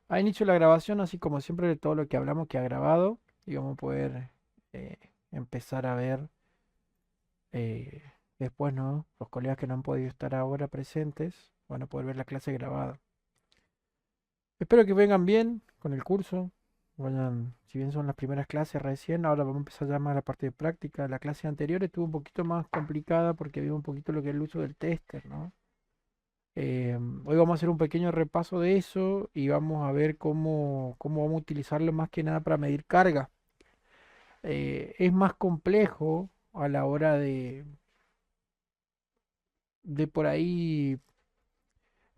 A inicio de la grabación, así como siempre, de todo lo que hablamos que ha grabado, y vamos a poder eh, empezar a ver eh, después, ¿no? Los colegas que no han podido estar ahora presentes van a poder ver la clase grabada. Espero que vengan bien con el curso. Vayan, si bien son las primeras clases recién, ahora vamos a empezar ya más la parte de práctica. La clase anterior estuvo un poquito más complicada porque había un poquito lo que es el uso del tester, ¿no? Hoy vamos a hacer un pequeño repaso de eso y vamos a ver cómo vamos a utilizarlo más que nada para medir carga. Es más complejo a la hora de por ahí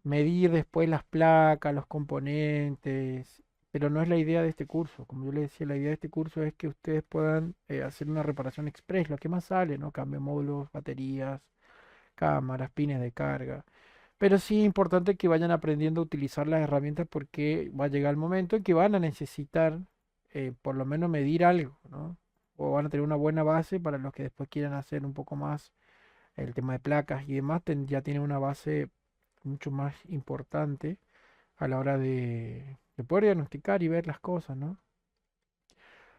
medir después las placas, los componentes, pero no es la idea de este curso. Como yo les decía, la idea de este curso es que ustedes puedan hacer una reparación express, lo que más sale, ¿no? Cambio de módulos, baterías, cámaras, pines de carga. Pero sí es importante que vayan aprendiendo a utilizar las herramientas porque va a llegar el momento en que van a necesitar por lo menos medir algo, ¿no? O van a tener una buena base para los que después quieran hacer un poco más el tema de placas y demás, ya tienen una base mucho más importante a la hora de poder diagnosticar y ver las cosas, ¿no?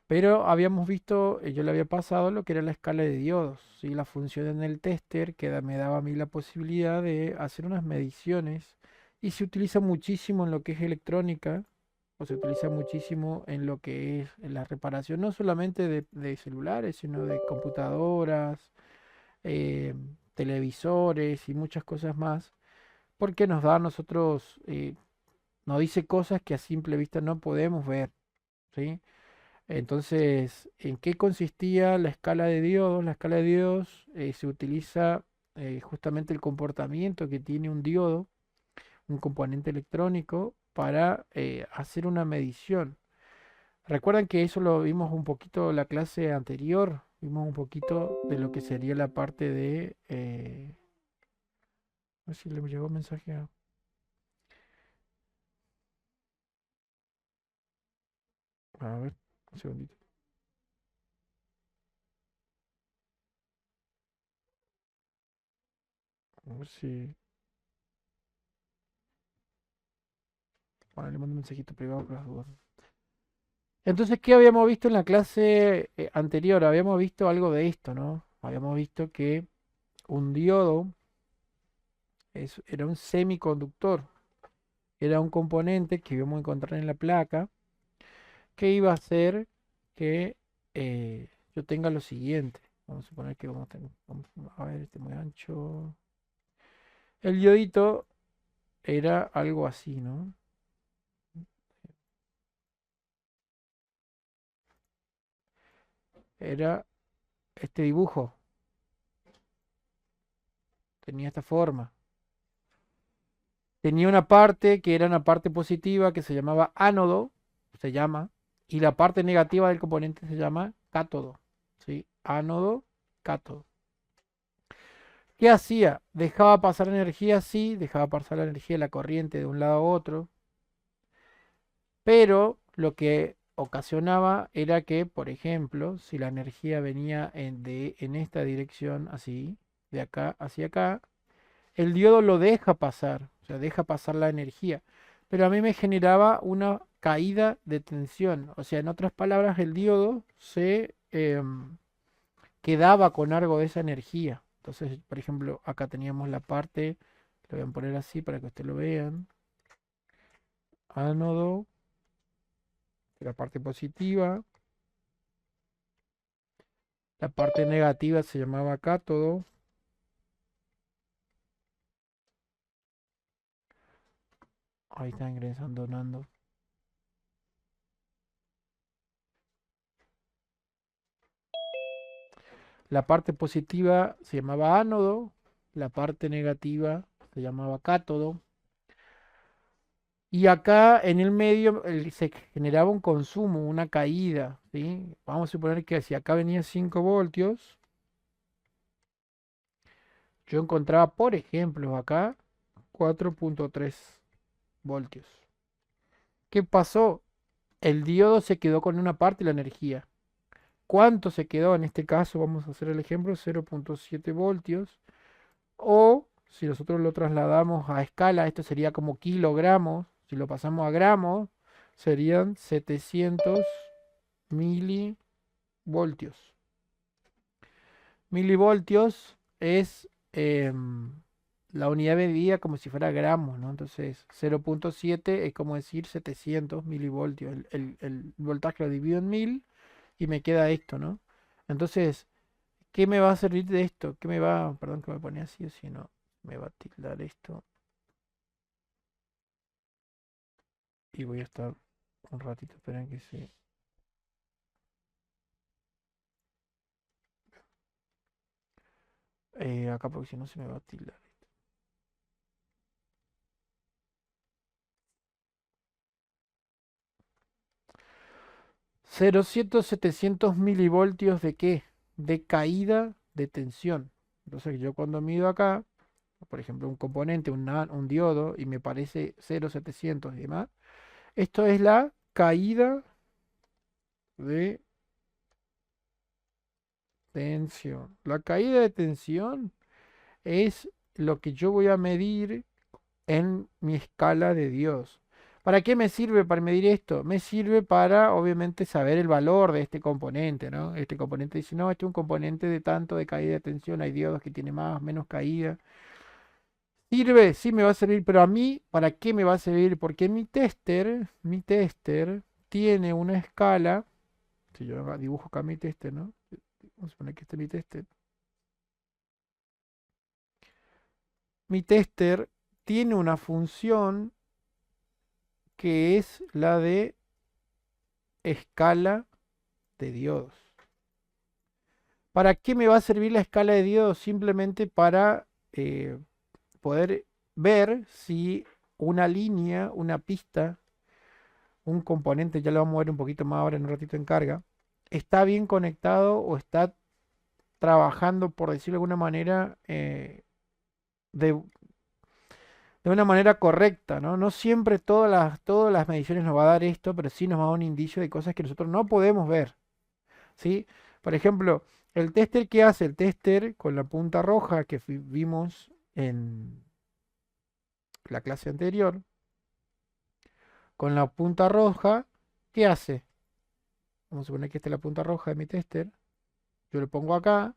Pero habíamos visto, yo le había pasado lo que era la escala de diodos, ¿sí? La función en el tester que me daba a mí la posibilidad de hacer unas mediciones y se utiliza muchísimo en lo que es electrónica o se utiliza muchísimo en lo que es la reparación, no solamente de celulares, sino de computadoras, eh, televisores y muchas cosas más, porque nos da a nosotros, nos dice cosas que a simple vista no podemos ver, ¿sí? Entonces, ¿en qué consistía la escala de diodos? La escala de diodos se utiliza justamente el comportamiento que tiene un diodo, un componente electrónico, para hacer una medición. Recuerdan que eso lo vimos un poquito en la clase anterior, vimos un poquito de lo que sería la parte de... a ver si le llegó un mensaje a ver, un segundito. A ver si... Bueno, le mando un mensajito privado por las dudas. Entonces, ¿qué habíamos visto en la clase anterior? Habíamos visto algo de esto, ¿no? Habíamos visto que un diodo era un semiconductor, era un componente que íbamos a encontrar en la placa que iba a hacer que yo tenga lo siguiente. Vamos a suponer que vamos a ver, este muy ancho. El diodito era algo así, ¿no? Era este dibujo, tenía esta forma. Tenía una parte que era una parte positiva que se llamaba ánodo, se llama, y la parte negativa del componente se llama cátodo, ¿sí? Ánodo, cátodo. ¿Qué hacía? Dejaba pasar energía, sí, dejaba pasar la energía de la corriente de un lado a otro, pero lo que ocasionaba era que, por ejemplo, si la energía venía en esta dirección, así, de acá hacia acá, el diodo lo deja pasar, o sea, deja pasar la energía, pero a mí me generaba una caída de tensión, o sea, en otras palabras, el diodo se quedaba con algo de esa energía. Entonces, por ejemplo, acá teníamos la parte, lo voy a poner así para que ustedes lo vean, ánodo, la parte positiva, la parte negativa se llamaba cátodo, ahí está ingresando, donando. La parte positiva se llamaba ánodo, la parte negativa se llamaba cátodo. Y acá en el medio se generaba un consumo, una caída, ¿sí? Vamos a suponer que si acá venía 5 voltios, yo encontraba, por ejemplo, acá 4,3 voltios. ¿Qué pasó? El diodo se quedó con una parte de la energía. ¿Cuánto se quedó? En este caso, vamos a hacer el ejemplo, 0,7 voltios. O si nosotros lo trasladamos a escala, esto sería como kilogramos. Si lo pasamos a gramos, serían 700 milivoltios. Milivoltios es la unidad medida como si fuera gramos, ¿no? Entonces, 0,7 es como decir 700 milivoltios. El voltaje lo divido en 1000 y me queda esto, ¿no? Entonces, ¿qué me va a servir de esto? ¿Qué me va, perdón que me pone así o si no, me va a tildar esto y voy a estar un ratito, esperen que se... acá porque si no se me va a tildar. 700 milivoltios de qué? De caída de tensión. Entonces yo cuando mido acá, por ejemplo, un componente, un diodo, y me parece 0,700 y demás, esto es la caída de tensión. La caída de tensión es lo que yo voy a medir en mi escala de diodos. ¿Para qué me sirve para medir esto? Me sirve para, obviamente, saber el valor de este componente, ¿no? Este componente dice, no, este es un componente de tanto de caída de tensión, hay diodos que tienen más, menos caída. Sirve, sí me va a servir, pero a mí, ¿para qué me va a servir? Porque mi tester tiene una escala, si yo dibujo acá mi tester, ¿no? Vamos a poner que este es mi tester. Mi tester tiene una función que es la de escala de diodos. ¿Para qué me va a servir la escala de diodos? Simplemente para poder ver si una línea, una pista, un componente, ya lo vamos a ver un poquito más ahora en un ratito en carga, está bien conectado o está trabajando, por decirlo de alguna manera, de, de una manera correcta, ¿no? No siempre todas las mediciones nos va a dar esto, pero sí nos va a dar un indicio de cosas que nosotros no podemos ver, ¿sí? Por ejemplo, el tester, ¿qué hace? El tester con la punta roja que vimos en la clase anterior, con la punta roja, ¿qué hace? Vamos a suponer que esta es la punta roja de mi tester. Yo lo pongo acá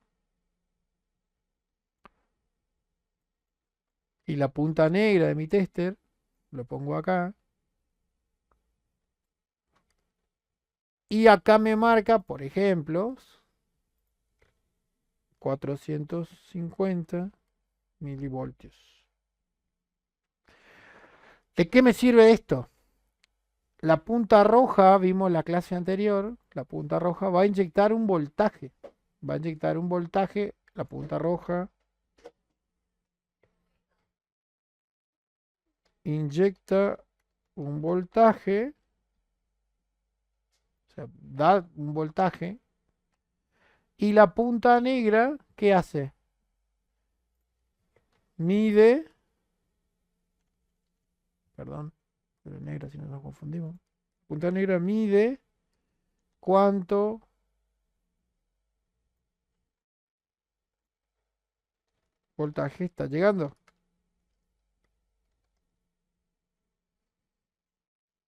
y la punta negra de mi tester lo pongo acá. Y acá me marca, por ejemplo, 450 milivoltios. ¿De qué me sirve esto? La punta roja, vimos la clase anterior, la punta roja va a inyectar un voltaje. Va a inyectar un voltaje, la punta roja inyecta un voltaje, o sea, da un voltaje, y la punta negra, ¿qué hace? Mide, perdón, pero negra si no nos confundimos. Punta negra mide cuánto voltaje está llegando.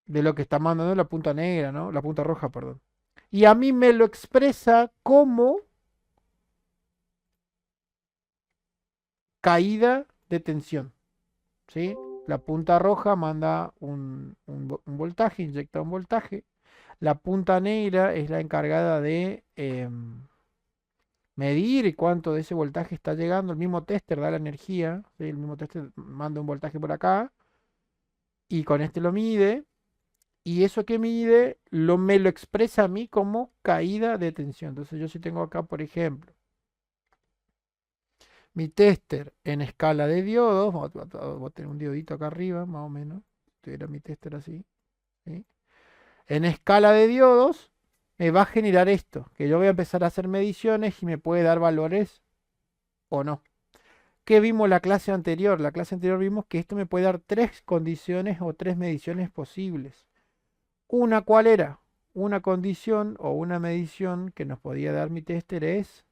De lo que está mandando la punta negra, ¿no? La punta roja, perdón. Y a mí me lo expresa como caída de tensión, ¿sí? La punta roja manda un voltaje, inyecta un voltaje. La punta negra es la encargada de medir cuánto de ese voltaje está llegando. El mismo tester da la energía, ¿sí? El mismo tester manda un voltaje por acá y con este lo mide. Y eso que mide me lo expresa a mí como caída de tensión. Entonces yo si tengo acá, por ejemplo, mi tester en escala de diodos, voy a tener un diodito acá arriba, más o menos. Tuviera mi tester así, ¿sí? En escala de diodos me va a generar esto, que yo voy a empezar a hacer mediciones y me puede dar valores o no. ¿Qué vimos la clase anterior? La clase anterior vimos que esto me puede dar tres condiciones o tres mediciones posibles. Una, ¿cuál era? Una condición o una medición que nos podía dar mi tester es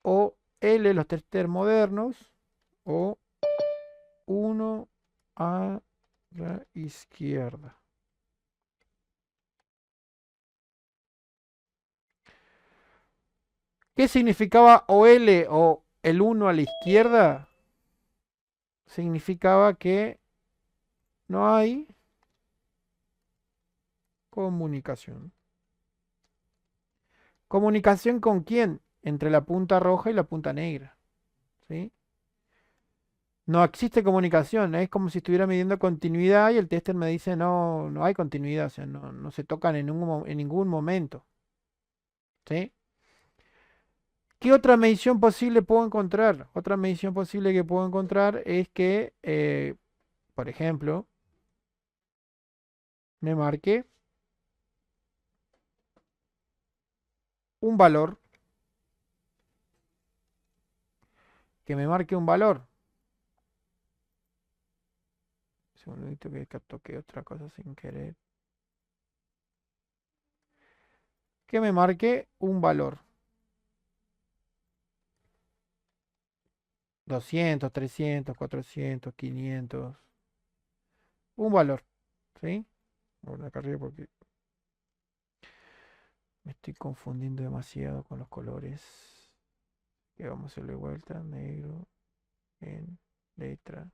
o L, los testers modernos, o 1 a la izquierda. ¿Qué significaba OL o el 1 a la izquierda? Significaba que no hay comunicación. ¿Comunicación con quién? Entre la punta roja y la punta negra. ¿Sí? No existe comunicación, es como si estuviera midiendo continuidad y el tester me dice no, no hay continuidad, o sea, no se tocan en ningún momento. ¿Sí? ¿Qué otra medición posible puedo encontrar? Otra medición posible que puedo encontrar es que, por ejemplo, me marque un valor, que me marque un valor. Un segundito que toqué otra cosa sin querer. Que me marque un valor. 200, 300, 400, 500. Un valor. ¿Sí? Voy acá arriba porque me estoy confundiendo demasiado con los colores. Que vamos a hacerle vuelta. Negro en letra.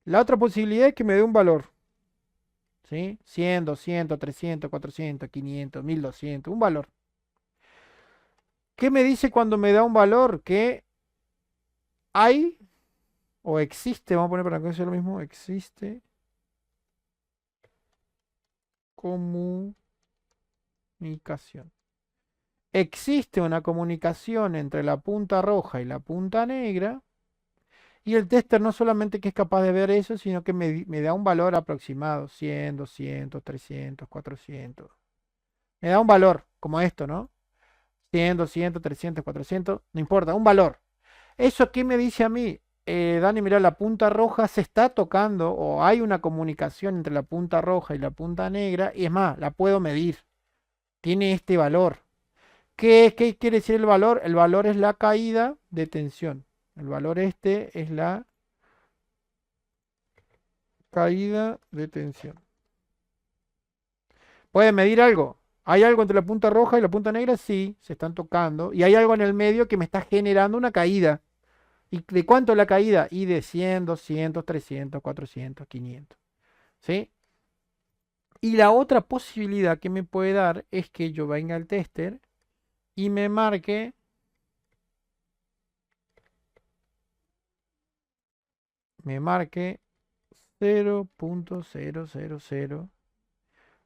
La otra posibilidad es que me dé un valor. ¿Sí? 100, 200, 300, 400, 500, 1200. Un valor. ¿Qué me dice cuando me da un valor? Que hay o existe, vamos a poner para que sea lo mismo, existe comunicación. Existe una comunicación entre la punta roja y la punta negra y el tester no solamente que es capaz de ver eso, sino que me da un valor aproximado, 100, 200, 300, 400. Me da un valor como esto, ¿no? 100, 200, 300, 400, no importa, un valor. ¿Eso qué me dice a mí? Dani, mira, la punta roja se está tocando o hay una comunicación entre la punta roja y la punta negra y es más, la puedo medir. Tiene este valor. ¿Qué quiere decir el valor? El valor es la caída de tensión. El valor este es la caída de tensión. ¿Puede medir algo? ¿Hay algo entre la punta roja y la punta negra? Sí, se están tocando. Y hay algo en el medio que me está generando una caída. ¿Y de cuánto es la caída? Y de 100, 200, 300, 400, 500. ¿Sí? Y la otra posibilidad que me puede dar es que yo venga al tester y me marque 0.000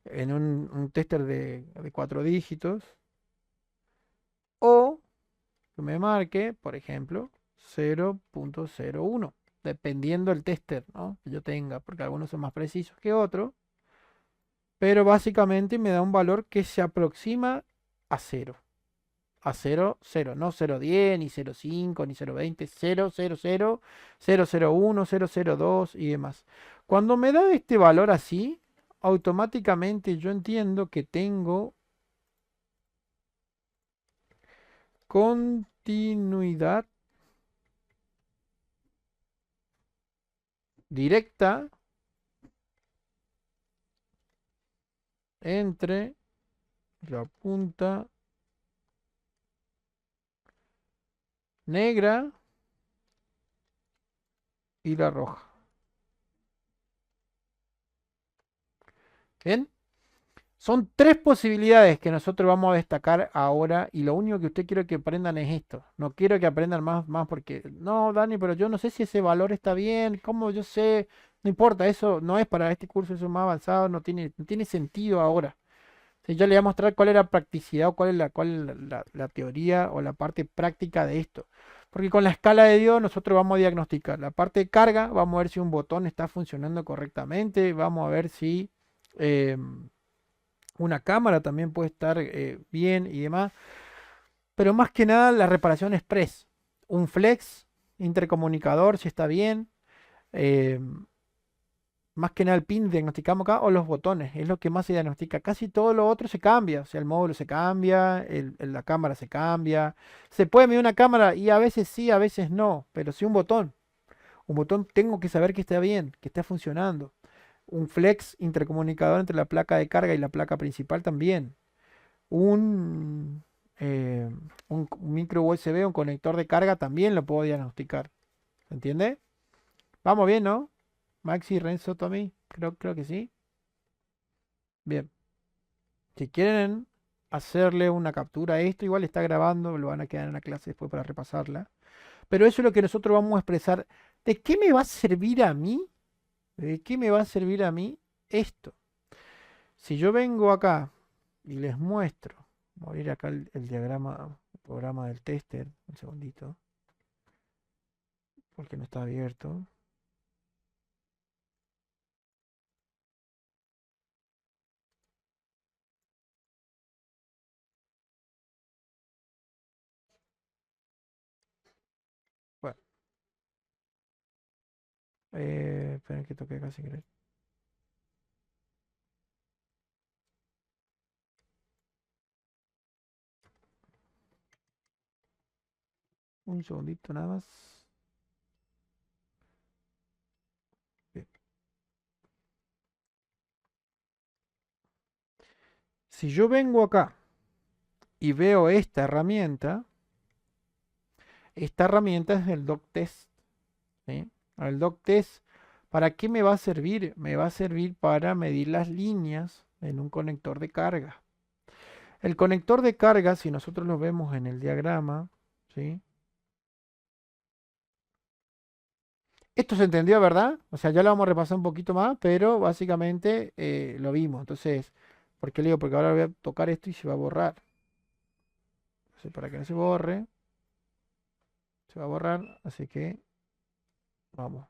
en un tester de 4 dígitos o que me marque, por ejemplo, 0.01, dependiendo del tester, ¿no? Que yo tenga, porque algunos son más precisos que otros, pero básicamente me da un valor que se aproxima a cero. A cero cero no 0.10, ni 0.5, ni 0.20, 0.00, 0.01, 0.02 y demás. Cuando me da este valor así, automáticamente yo entiendo que tengo continuidad directa entre la punta negra y la roja. ¿Bien? Son tres posibilidades que nosotros vamos a destacar ahora y lo único que usted quiero que aprendan es esto. No quiero que aprendan más porque, no, Dani, pero yo no sé si ese valor está bien, ¿cómo yo sé? No importa, eso no es para este curso, eso es más avanzado, no tiene sentido ahora. Si yo le voy a mostrar cuál es la practicidad o cuál es la teoría o la parte práctica de esto. Porque con la escala de Dios nosotros vamos a diagnosticar la parte de carga, vamos a ver si un botón está funcionando correctamente, vamos a ver si una cámara también puede estar bien y demás. Pero más que nada la reparación express. Un flex, intercomunicador, si está bien. eh, Más que nada el pin diagnosticamos acá o los botones, es lo que más se diagnostica. Casi todo lo otro se cambia, o sea, el módulo se cambia, la cámara se cambia. Se puede medir una cámara y a veces sí, a veces no, pero sí un botón tengo que saber que está bien, que está funcionando. Un flex intercomunicador entre la placa de carga y la placa principal también. Un eh, un micro USB, un conector de carga, también lo puedo diagnosticar. ¿Se entiende? Vamos bien, ¿no? Maxi, Renzo, Tommy, creo que sí. Bien. Si quieren hacerle una captura a esto, igual está grabando, lo van a quedar en la clase después para repasarla. Pero eso es lo que nosotros vamos a expresar. ¿De qué me va a servir a mí? ¿De qué me va a servir a mí esto? Si yo vengo acá y les muestro, voy a ir acá el diagrama, el programa del tester, un segundito, porque no está abierto. Bueno, esperen que toque acá sin querer. Un segundito nada más. Bien. Si yo vengo acá y veo esta herramienta es el doc test. ¿Sí? El doc test, ¿para qué me va a servir? Me va a servir para medir las líneas en un conector de carga. El conector de carga, si nosotros lo vemos en el diagrama, ¿sí? Esto se entendió, ¿verdad? O sea, ya lo vamos a repasar un poquito más, pero básicamente lo vimos. Entonces, ¿por qué le digo? Porque ahora voy a tocar esto y se va a borrar. Entonces, para que no se borre, se va a borrar. Así que, vamos.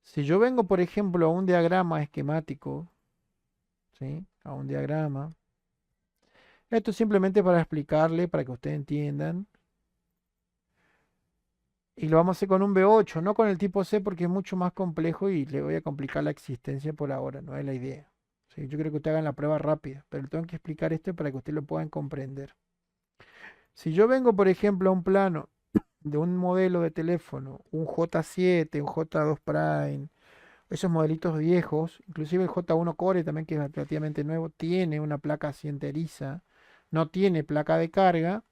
Si yo vengo, por ejemplo, a un diagrama esquemático, ¿sí? A un diagrama. Esto es simplemente para explicarle, para que ustedes entiendan. Y lo vamos a hacer con un B8, no con el tipo C porque es mucho más complejo y le voy a complicar la existencia por ahora, no es la idea. Sí, yo creo que ustedes hagan la prueba rápida, pero tengo que explicar esto para que ustedes lo puedan comprender. Si yo vengo, por ejemplo, a un plano de un modelo de teléfono, un J7, un J2 Prime, esos modelitos viejos, inclusive el J1 Core también, que es relativamente nuevo, tiene una placa así enteriza, no tiene placa de carga,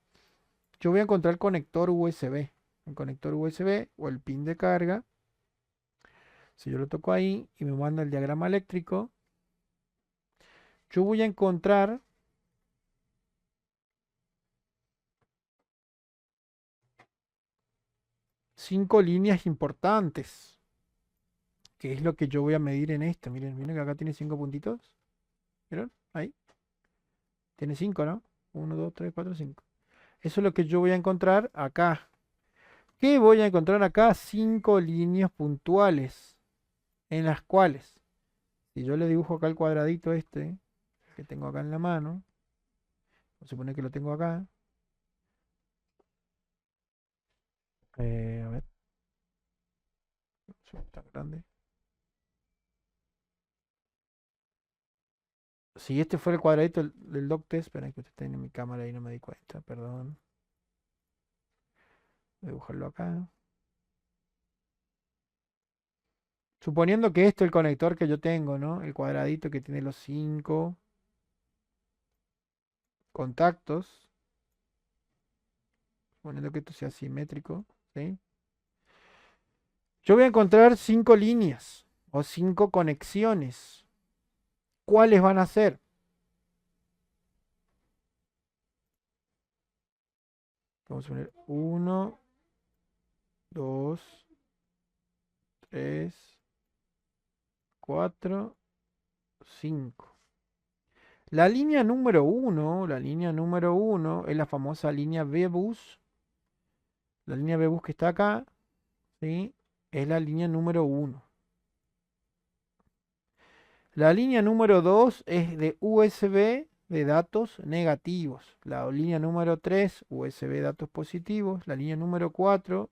yo voy a encontrar conector USB. El conector USB o el pin de carga. Si yo lo toco ahí y me manda el diagrama eléctrico, yo voy a encontrar cinco líneas importantes, que es lo que yo voy a medir en esto. Miren, miren que acá tiene cinco puntitos. ¿Vieron? Ahí. Tiene cinco, ¿no? Uno, dos, tres, cuatro, cinco. Eso es lo que yo voy a encontrar acá. ¿Qué voy a encontrar acá? Cinco líneas puntuales, en las cuales, si yo le dibujo acá el cuadradito este, que tengo acá en la mano, vamos a suponer que lo tengo acá. A ver, no tan grande. Si este fuera el cuadradito del doc test, espera que usted está en mi cámara y no me di cuenta, perdón. Voy a dibujarlo acá. Suponiendo que esto es el conector que yo tengo, ¿no? El cuadradito que tiene los cinco contactos. Suponiendo que esto sea simétrico, ¿sí? Yo voy a encontrar cinco líneas o cinco conexiones. ¿Cuáles van a ser? Vamos a poner uno, dos, tres, cuatro, cinco. La línea número uno es la famosa línea B-Bus. La línea B-Bus que está acá, ¿sí? Es la línea número uno. La línea número 2 es de USB de datos negativos. La línea número 3, USB datos positivos. La línea número 4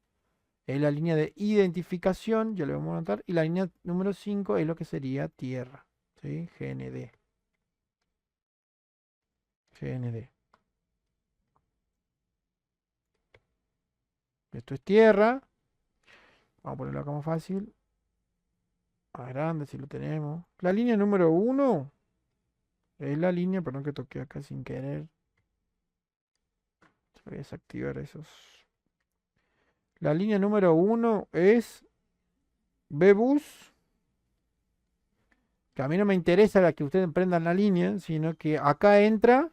es la línea de identificación, ya lo vamos a notar. Y la línea número 5 es lo que sería tierra, ¿sí? GND. GND. Esto es tierra. Vamos a ponerlo acá más fácil. Más grande si lo tenemos. La línea número 1 es la línea, perdón que toqué acá sin querer. Voy a desactivar esos. La línea número 1 es Bebus. Que a mí no me interesa la que ustedes prendan la línea, sino que acá entra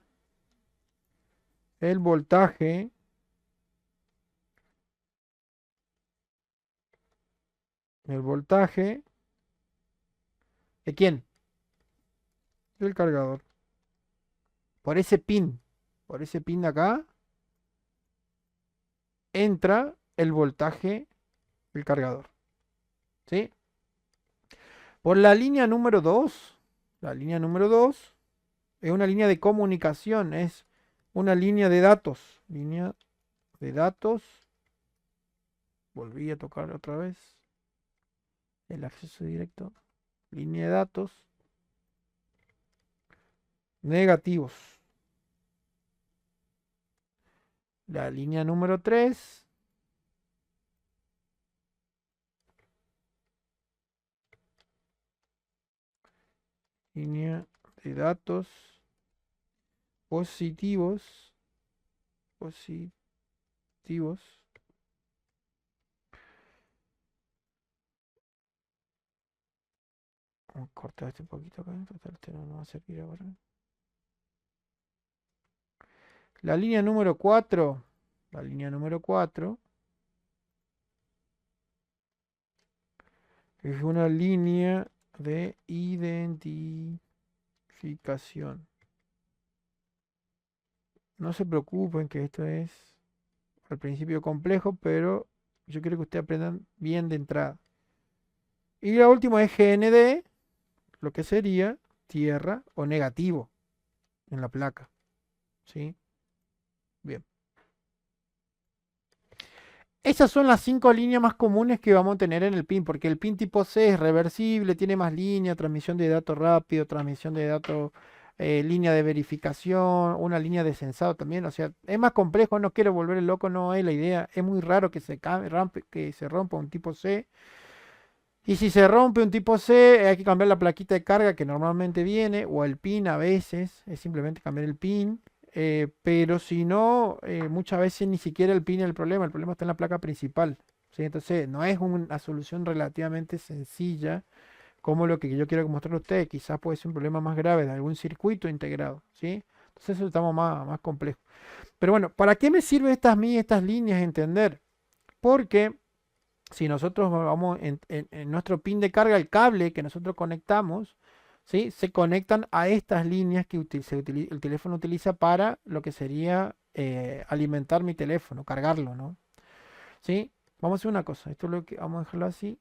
el voltaje. El voltaje. ¿De quién? Del cargador. Por ese pin. Por ese pin de acá. Entra el voltaje del cargador. ¿Sí? Por la línea número 2. La línea número 2 es una línea de comunicación. Es una línea de datos. Línea de datos. Volví a tocar otra vez. El acceso directo. Línea de datos. Negativos. La línea número 3. Línea de datos positivos. Positivos. Vamos a cortar este poquito acá. Total, este no nos va a servir ahora. La línea número 4. La línea número 4 es una línea de identificación. No se preocupen que esto es al principio complejo, pero yo quiero que ustedes aprendan bien de entrada. Y la última es GND, lo que sería tierra o negativo en la placa. ¿Sí? Bien. Esas son las 5 líneas más comunes que vamos a tener en el PIN, porque el PIN tipo C es reversible, tiene más líneas, transmisión de datos rápido, transmisión de datos, línea de verificación, una línea de sensado también. O sea, es más complejo, no quiero volver el loco, no es la idea. Es muy raro que que se rompa un tipo C. Y si se rompe un tipo C, hay que cambiar la plaquita de carga que normalmente viene, o el pin a veces, es simplemente cambiar el pin. Pero si no, muchas veces ni siquiera el pin es el problema está en la placa principal. ¿Sí? Entonces, no es una solución relativamente sencilla como lo que yo quiero mostrar a ustedes. Quizás puede ser un problema más grave de algún circuito integrado. ¿Sí? Entonces, eso estamos más complejo. Pero bueno, ¿para qué me sirven estas líneas entender? Porque si nosotros vamos en nuestro pin de carga, el cable que nosotros conectamos, ¿sí? Se conectan a estas líneas que el teléfono utiliza para lo que sería alimentar mi teléfono, cargarlo, ¿no? ¿Sí? Vamos a hacer una cosa, esto es lo que vamos a dejarlo así.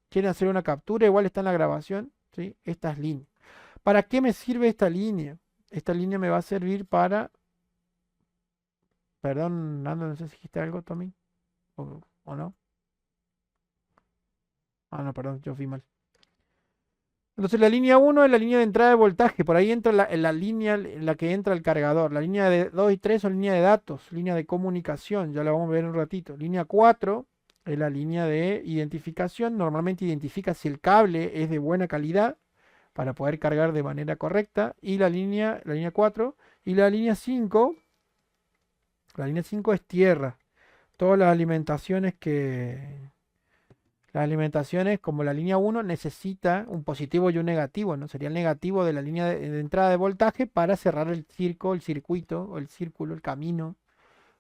Quieren hacer una captura, igual está en la grabación, ¿sí? Estas líneas. ¿Para qué me sirve esta línea? Esta línea me va a servir para... Perdón, Nando, no sé si dijiste algo, Tommy, o no. Ah, no, perdón, yo fui mal. Entonces la línea 1 es la línea de entrada de voltaje, por ahí entra la línea en la que entra el cargador. La línea de 2 y 3 son línea de datos, línea de comunicación, ya la vamos a ver en un ratito. Línea 4 es la línea de identificación, normalmente identifica si el cable es de buena calidad para poder cargar de manera correcta. Y la línea 4 y la línea 5 es tierra. Todas las alimentaciones, como la línea 1, necesita un positivo y un negativo, ¿no? Sería el negativo de la línea de entrada de voltaje para cerrar el circuito, o el círculo, el camino,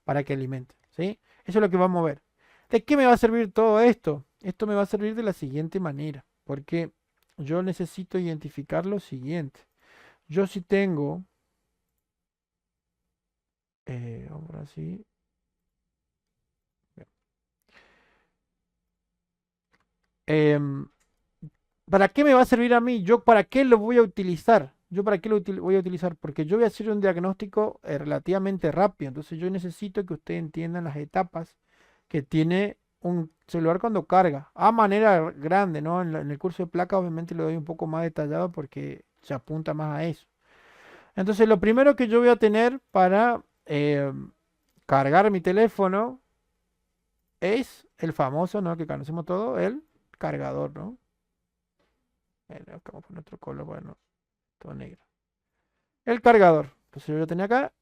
para que alimente, ¿sí? Eso es lo que vamos a ver. ¿De qué me va a servir todo esto? Esto me va a servir de la siguiente manera, porque yo necesito identificar lo siguiente. Yo si tengo, ahora sí, em, ¿para qué me va a servir a mí? ¿Yo para qué lo voy a utilizar? ¿Yo para qué voy a utilizar? Porque yo voy a hacer un diagnóstico relativamente rápido. Entonces yo necesito que ustedes entiendan las etapas que tiene un celular cuando carga. A manera grande, ¿no? En el curso de placa obviamente lo doy un poco más detallado porque se apunta más a eso. Entonces lo primero que yo voy a tener para cargar mi teléfono es el famoso, ¿no? Que conocemos todo, el cargador, ¿no? Acá vamos a poner otro color, bueno, todo negro. El cargador. Entonces yo lo tenía acá.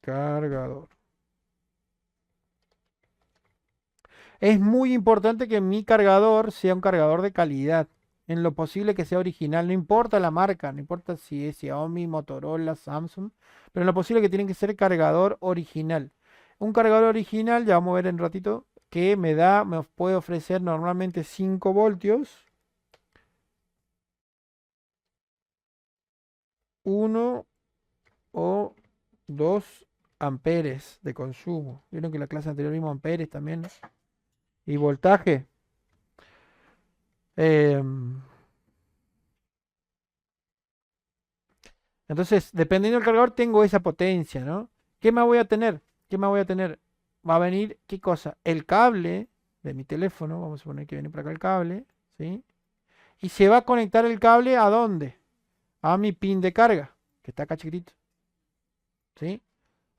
Cargador. Es muy importante que mi cargador sea un cargador de calidad. En lo posible que sea original. No importa la marca, no importa si es Xiaomi, Motorola, Samsung. Pero en lo posible que tiene que ser cargador original. Un cargador original, ya vamos a ver en un ratito, que me puede ofrecer normalmente 5 voltios. 1 o 2 amperes de consumo. Vieron que en la clase anterior vimos amperes también, ¿no? Y voltaje. Em, entonces, dependiendo del cargador, tengo esa potencia, ¿no? ¿Qué más voy a tener? ¿Qué más voy a tener? Va a venir, ¿qué cosa? El cable de mi teléfono. Vamos a suponer que viene por acá el cable, ¿sí? Y se va a conectar el cable ¿a dónde? A mi pin de carga, que está acá chiquitito, ¿sí?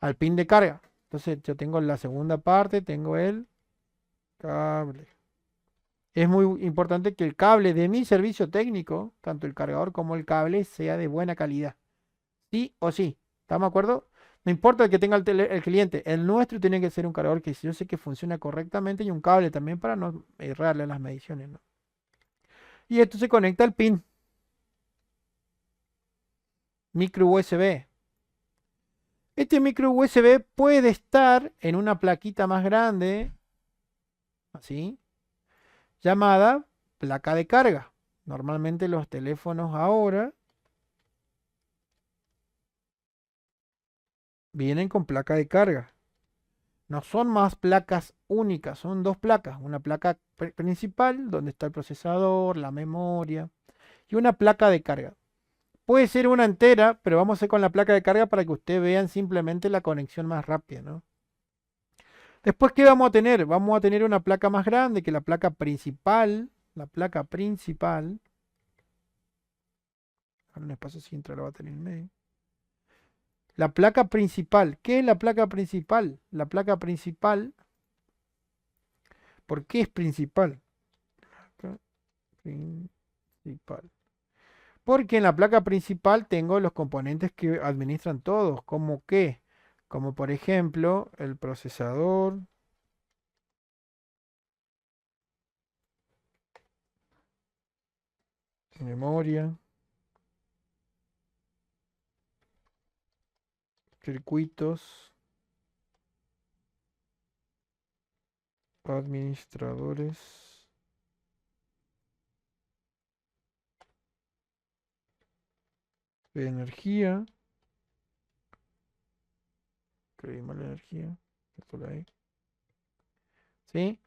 Al pin de carga. Entonces, yo tengo la segunda parte, tengo el cable. Es muy importante que el cable de mi servicio técnico, tanto el cargador como el cable, sea de buena calidad. Sí o sí. ¿Estamos de acuerdo? No importa el que tenga el cliente, el nuestro tiene que ser un cargador que yo sé que funciona correctamente y un cable también para no errarle las mediciones, ¿no? Y esto se conecta al pin micro USB. Este micro USB puede estar en una plaquita más grande, así, llamada placa de carga. Normalmente los teléfonos ahora vienen con placa de carga. No son más placas únicas, son dos placas. Una placa principal, donde está el procesador, la memoria, y una placa de carga. Puede ser una entera, pero vamos a ir con la placa de carga para que ustedes vean simplemente la conexión más rápida, ¿no? Después, ¿qué vamos a tener? Vamos a tener una placa más grande que la placa principal. La placa principal. Ahora un espacio si entra la batería en medio. La placa principal. ¿Qué es la placa principal? La placa principal. ¿Por qué es principal? Placa principal. Porque en la placa principal tengo los componentes que administran todos. ¿Como qué? Como por ejemplo el procesador, memoria, circuitos, administradores de energía. Creí mal la energía. Esto la hay. ¿Sí?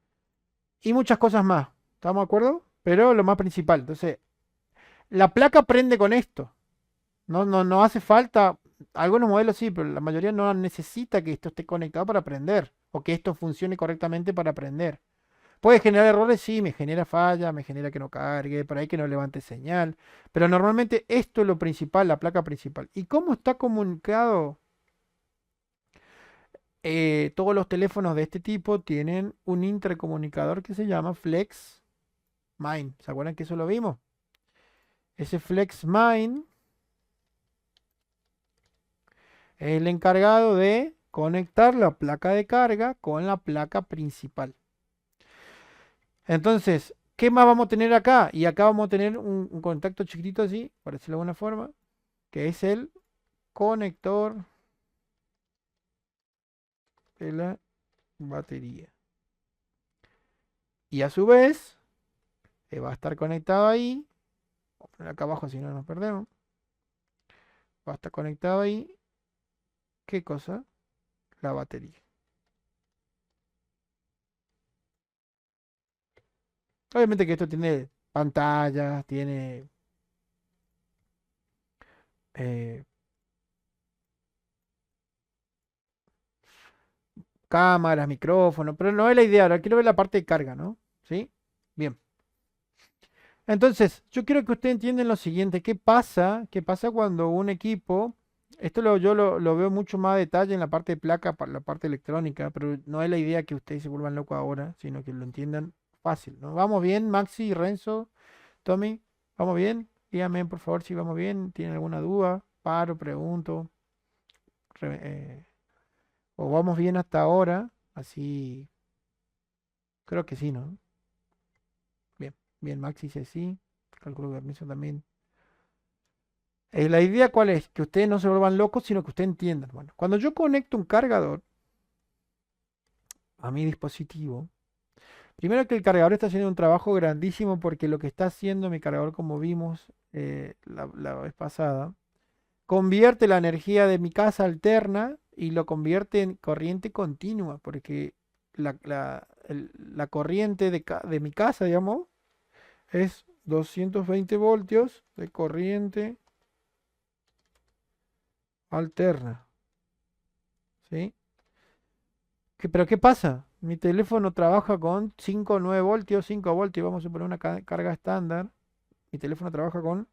Y muchas cosas más. ¿Estamos de acuerdo? Pero lo más principal. Entonces, la placa prende con esto. No hace falta. Algunos modelos sí, pero la mayoría no necesita que esto esté conectado para prender. O que esto funcione correctamente para prender. Puede generar errores, sí, me genera falla, me genera que no cargue, por ahí que no levante señal. Pero normalmente esto es lo principal, la placa principal. ¿Y cómo está comunicado? Todos los teléfonos de este tipo tienen un intercomunicador que se llama Flex Mine. ¿Se acuerdan que eso lo vimos? Ese Flex Mine es el encargado de conectar la placa de carga con la placa principal. Entonces, ¿qué más vamos a tener acá? Y acá vamos a tener un contacto chiquitito así, por decirlo de alguna forma, que es el conector de la batería. Y a su vez, va a estar conectado ahí. Vamos a poner acá abajo si no nos perdemos. Va a estar conectado ahí. ¿Qué cosa? La batería. Obviamente que esto tiene pantallas, tiene eh, cámaras, micrófonos, pero no es la idea. Ahora quiero ver la parte de carga, ¿no? ¿Sí? Bien. Entonces, yo quiero que ustedes entiendan lo siguiente. ¿Qué pasa? ¿Qué pasa cuando un equipo... yo lo veo mucho más a detalle en la parte de placa, para la parte electrónica, pero no es la idea que ustedes se vuelvan locos ahora, sino que lo entiendan fácil, ¿no? ¿Vamos bien, Maxi, Renzo, Tommy? ¿Vamos bien? Díganme, por favor, si vamos bien. ¿Tienen alguna duda? Paro, pregunto. re- eh, ¿O vamos bien hasta ahora? Así, creo que sí, ¿no? Bien, bien, Maxi dice sí. Calculo que Ernesto también. La idea cuál es, que ustedes no se vuelvan locos, sino que ustedes entiendan. Bueno, cuando yo conecto un cargador a mi dispositivo, primero que el cargador está haciendo un trabajo grandísimo porque lo que está haciendo mi cargador, como vimos la vez pasada, convierte la energía de mi casa alterna y lo convierte en corriente continua, porque la corriente de mi casa, digamos, es 220 voltios de corriente alterna, ¿sí? Pero ¿qué pasa? Mi teléfono trabaja con 5 o 9 voltios, 5 voltios, vamos a poner una carga estándar. Mi teléfono trabaja con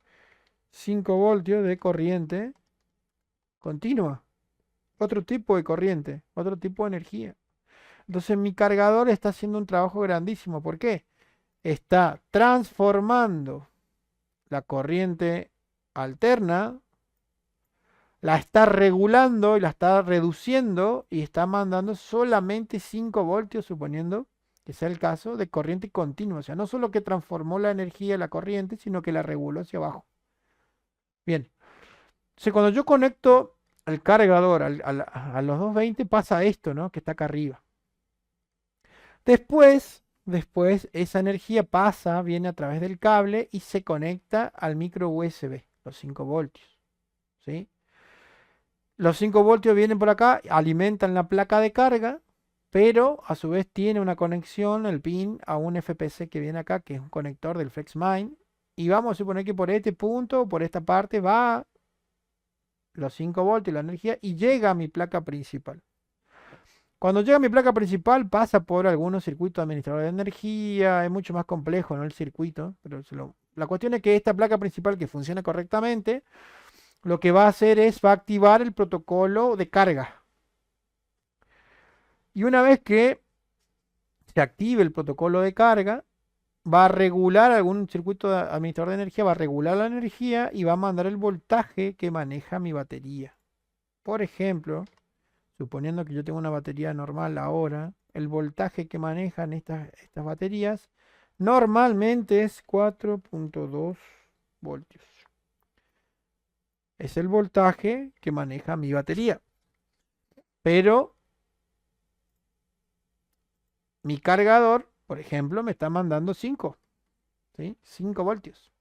5 voltios de corriente continua. Otro tipo de corriente, otro tipo de energía. Entonces mi cargador está haciendo un trabajo grandísimo. ¿Por qué? Está transformando la corriente alterna, la está regulando y la está reduciendo y está mandando solamente 5 voltios, suponiendo que sea el caso, de corriente continua. O sea, no solo que transformó la energía de la corriente, sino que la reguló hacia abajo. Bien, entonces cuando yo conecto el cargador a los 220 pasa esto, ¿no? Que está acá arriba. Después esa energía pasa, viene a través del cable y se conecta al micro USB, los 5 voltios. ¿Sí? Los 5 voltios vienen por acá, alimentan la placa de carga, pero a su vez tiene una conexión, el pin, a un FPC que viene acá, que es un conector del FlexMine. Y vamos a suponer que por este punto, por esta parte, va los 5 voltios, la energía, y llega a mi placa principal. Cuando llega a mi placa principal pasa por algunos circuitos administradores de energía, es mucho más complejo, ¿no? El circuito, pero la cuestión es que esta placa principal que funciona correctamente, lo que va a hacer es, va a activar el protocolo de carga. Y una vez que se active el protocolo de carga, va a regular algún circuito de administrador de energía, va a regular la energía y va a mandar el voltaje que maneja mi batería. Por ejemplo, suponiendo que yo tengo una batería normal ahora, el voltaje que manejan estas baterías normalmente es 4.2 voltios. Es el voltaje que maneja mi batería. Pero mi cargador, por ejemplo, me está mandando 5, ¿sí? 5 voltios.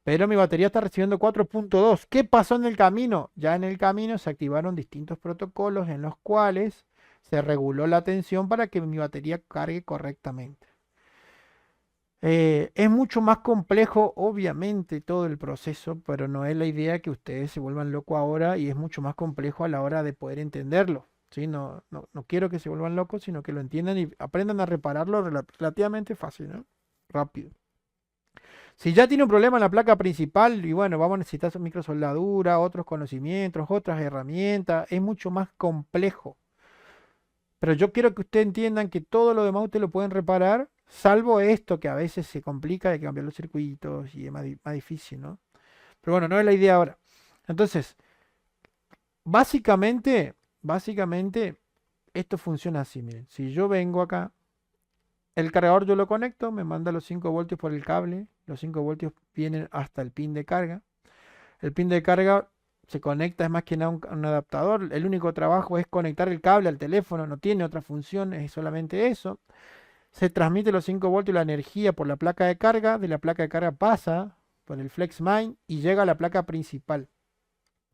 Pero mi batería está recibiendo 4.2. ¿Qué pasó en el camino? Ya en el camino se activaron distintos protocolos en los cuales se reguló la tensión para que mi batería cargue correctamente. Es mucho más complejo, obviamente, todo el proceso, pero no es la idea que ustedes se vuelvan locos ahora y es mucho más complejo a la hora de poder entenderlo. ¿Sí? No quiero que se vuelvan locos, sino que lo entiendan y aprendan a repararlo relativamente fácil, ¿no? Rápido. Si ya tiene un problema en la placa principal, y bueno, vamos a necesitar microsoldadura, otros conocimientos, otras herramientas, es mucho más complejo. Pero yo quiero que ustedes entiendan que todo lo demás ustedes lo pueden reparar, salvo esto que a veces se complica, hay que cambiar los circuitos y es más difícil, ¿no? Pero bueno, no es la idea ahora. Entonces, básicamente, esto funciona así, miren. Si yo vengo acá, el cargador yo lo conecto, me manda los 5 voltios por el cable, los 5 voltios vienen hasta el pin de carga. El pin de carga se conecta, es más que nada un adaptador. El único trabajo es conectar el cable al teléfono, no tiene otra función, es solamente eso. Se transmite los 5 voltios la energía por la placa de carga, de la placa de carga pasa por el FlexMine y llega a la placa principal,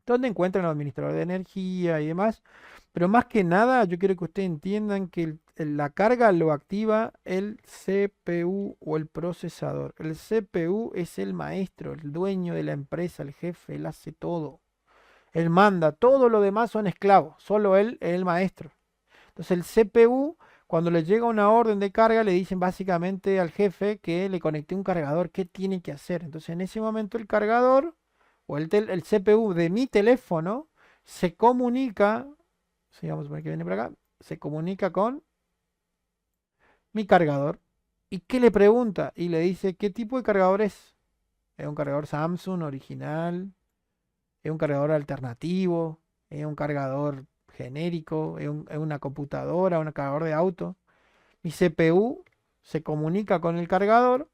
donde encuentran el administrador de energía y demás. Pero más que nada, yo quiero que ustedes entiendan que la carga lo activa el CPU o el procesador. El CPU es el maestro, el dueño de la empresa, el jefe, él hace todo. Él manda, todo lo demás son esclavos, solo él es el maestro. Entonces el CPU, cuando le llega una orden de carga, le dicen básicamente al jefe que le conecté un cargador, ¿qué tiene que hacer? Entonces en ese momento el cargador o el CPU de mi teléfono se comunica, si vamos a poner que viene por acá, se comunica con mi cargador. ¿Y qué le pregunta? Y le dice, ¿qué tipo de cargador es? ¿Es un cargador Samsung original? ¿Es un cargador alternativo? ¿Es un cargador genérico, es una computadora, un cargador de auto. Mi CPU se comunica con el cargador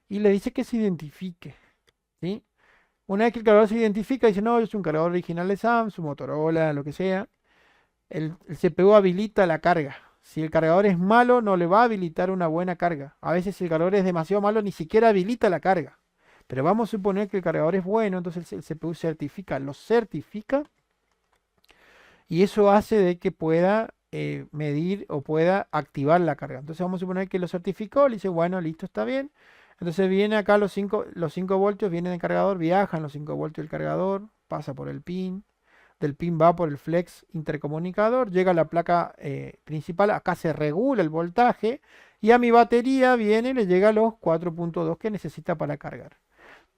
y le dice que se identifique, ¿sí? Una vez que el cargador se identifica, dice, no, es un cargador original de Samsung, Motorola, lo que sea. El CPU habilita la carga. Si el cargador es malo, no le va a habilitar una buena carga. A veces si el cargador es demasiado malo, ni siquiera habilita la carga. Pero vamos a suponer que el cargador es bueno, entonces el CPU certifica, lo certifica y eso hace de que pueda medir o pueda activar la carga. Entonces vamos a suponer que lo certificó, le dice, bueno, listo, está bien. Entonces viene acá los cinco voltios, vienen del cargador, viajan los 5 voltios del cargador, pasa por el pin, del pin va por el flex intercomunicador, llega a la placa principal, acá se regula el voltaje y a mi batería viene y le llega a los 4.2 que necesita para cargar.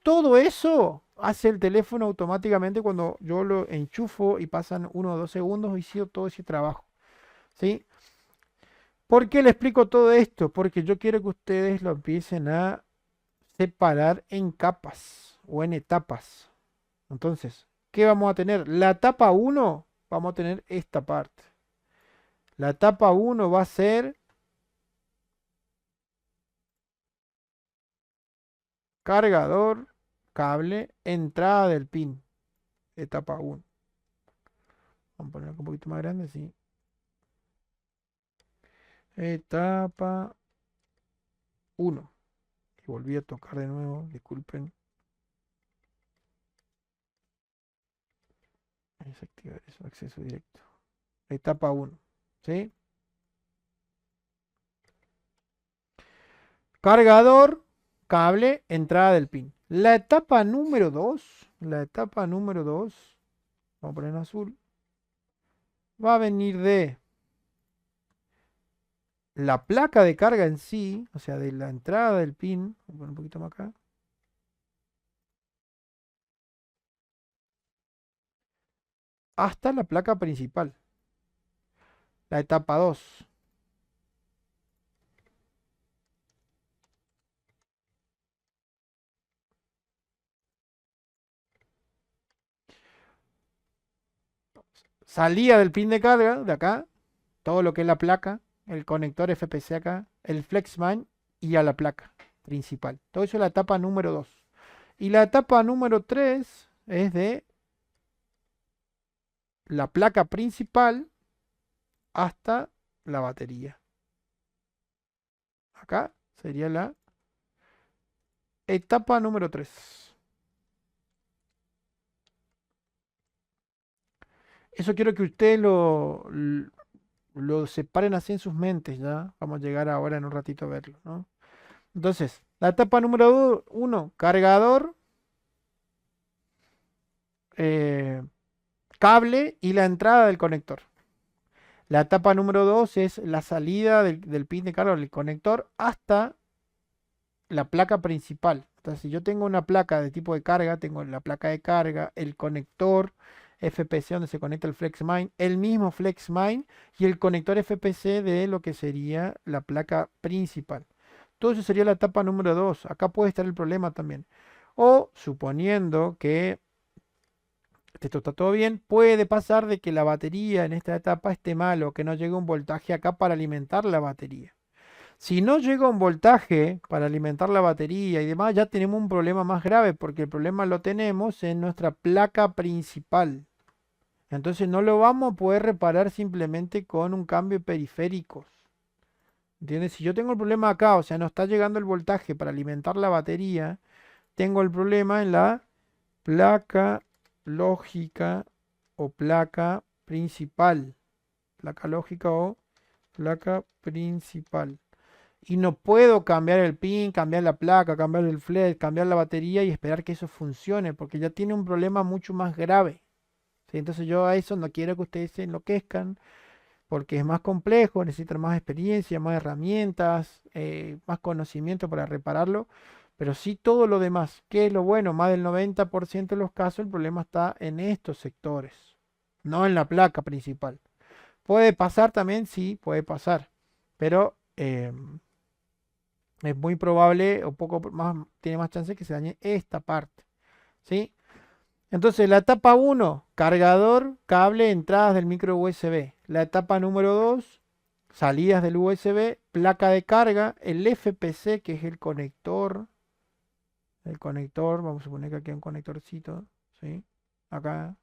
Todo eso hace el teléfono automáticamente cuando yo lo enchufo y pasan 1 o 2 segundos y hizo todo ese trabajo. ¿Sí? ¿Por qué le explico todo esto? Porque yo quiero que ustedes lo empiecen a separar en capas o en etapas. Entonces, ¿qué vamos a tener? La etapa uno vamos a tener esta parte. La etapa uno va a ser cargador, cable, entrada del pin. Etapa uno. Vamos a ponerlo un poquito más grande, sí. Etapa uno. Y volví a tocar de nuevo, disculpen. Desactivar eso, acceso directo. Etapa uno, ¿sí? Cargador, cable, entrada del pin. La etapa número 2, vamos a poner en azul, va a venir de la placa de carga en sí, o sea, de la entrada del pin, voy a poner un poquito más acá, hasta la placa principal. La etapa 2. Salida del pin de carga, de acá, todo lo que es la placa, el conector FPC acá, el FlexMine y a la placa principal. Todo eso es la etapa número 2. Y la etapa número 3 es de la placa principal hasta la batería. Acá sería la etapa número 3. Eso quiero que ustedes lo separen así en sus mentes, ¿ya? Vamos a llegar ahora en un ratito a verlo, ¿no? Entonces, la etapa número 1, cargador, eh, cable y la entrada del conector. La etapa número 2 es la salida del pin de carga del conector hasta la placa principal. Entonces, si yo tengo una placa de tipo de carga, tengo la placa de carga, el conector FPC donde se conecta el FlexMine, el mismo FlexMine y el conector FPC de lo que sería la placa principal. Todo eso sería la etapa número 2. Acá puede estar el problema también. O suponiendo que esto está todo bien, puede pasar de que la batería en esta etapa esté mal o que no llegue un voltaje acá para alimentar la batería. Si no llega un voltaje para alimentar la batería y demás, ya tenemos un problema más grave porque el problema lo tenemos en nuestra placa principal. Entonces no lo vamos a poder reparar simplemente con un cambio de periféricos. ¿Entiendes? Si yo tengo el problema acá, o sea, no está llegando el voltaje para alimentar la batería, tengo el problema en la placa lógica o placa principal. Placa lógica o placa principal. Y no puedo cambiar el pin, cambiar la placa, cambiar el flex, cambiar la batería y esperar que eso funcione, porque ya tiene un problema mucho más grave. ¿Sí? Entonces yo a eso no quiero que ustedes se enloquezcan, porque es más complejo, necesitan más experiencia, más herramientas, más conocimiento para repararlo. Pero sí todo lo demás, que es lo bueno, más del 90% de los casos el problema está en estos sectores, no en la placa principal. Puede pasar también, sí, puede pasar, pero es muy probable o poco más, tiene más chance que se dañe esta parte, ¿sí? Entonces, la etapa uno, cargador, cable, entradas del micro USB. La etapa número 2, salidas del USB, placa de carga, el FPC, que es el conector, vamos a suponer que aquí hay un conectorcito, ¿sí? Acá,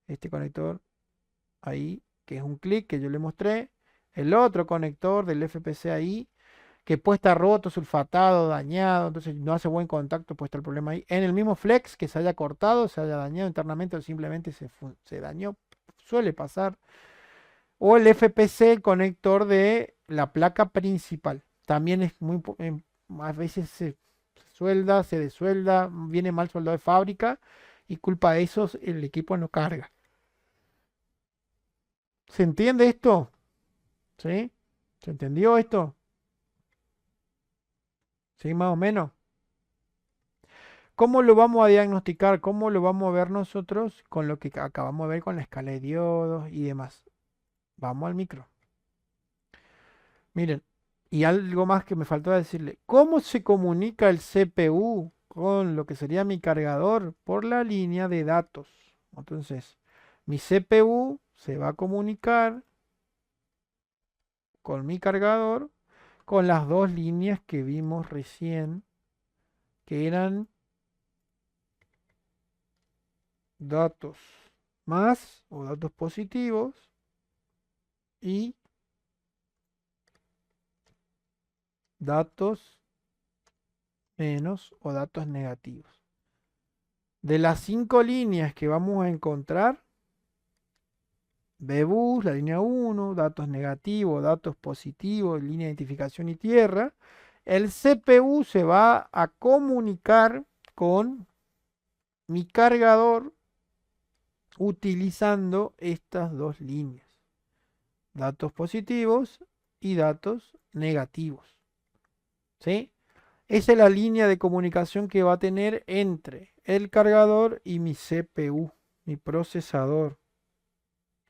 este conector, ahí, que es un clic que yo le mostré. El otro conector del FPC ahí, que puede estar roto, sulfatado, dañado, entonces no hace buen contacto, puede estar el problema ahí. En el mismo flex que se haya cortado, se haya dañado internamente o simplemente se dañó, suele pasar. O el FPC, el conector de la placa principal. También es a veces se suelda, se desuelda, viene mal soldado de fábrica y culpa de eso el equipo no carga. ¿Se entiende esto? ¿Sí? ¿Se entendió esto? ¿Sí? Más o menos. ¿Cómo lo vamos a diagnosticar? ¿Cómo lo vamos a ver nosotros con lo que acabamos de ver con la escala de diodos y demás? Vamos al micro. Miren, y algo más que me faltó decirle. ¿Cómo se comunica el CPU con lo que sería mi cargador? Por la línea de datos. Entonces, mi CPU se va a comunicar con mi cargador con las dos líneas que vimos recién, que eran datos más o datos positivos y datos menos o datos negativos. De las cinco líneas que vamos a encontrar, BBUS, la línea uno, datos negativos, datos positivos, línea de identificación y tierra, el CPU se va a comunicar con mi cargador utilizando estas dos líneas, datos positivos y datos negativos. ¿Sí? Esa es la línea de comunicación que va a tener entre el cargador y mi CPU, mi procesador.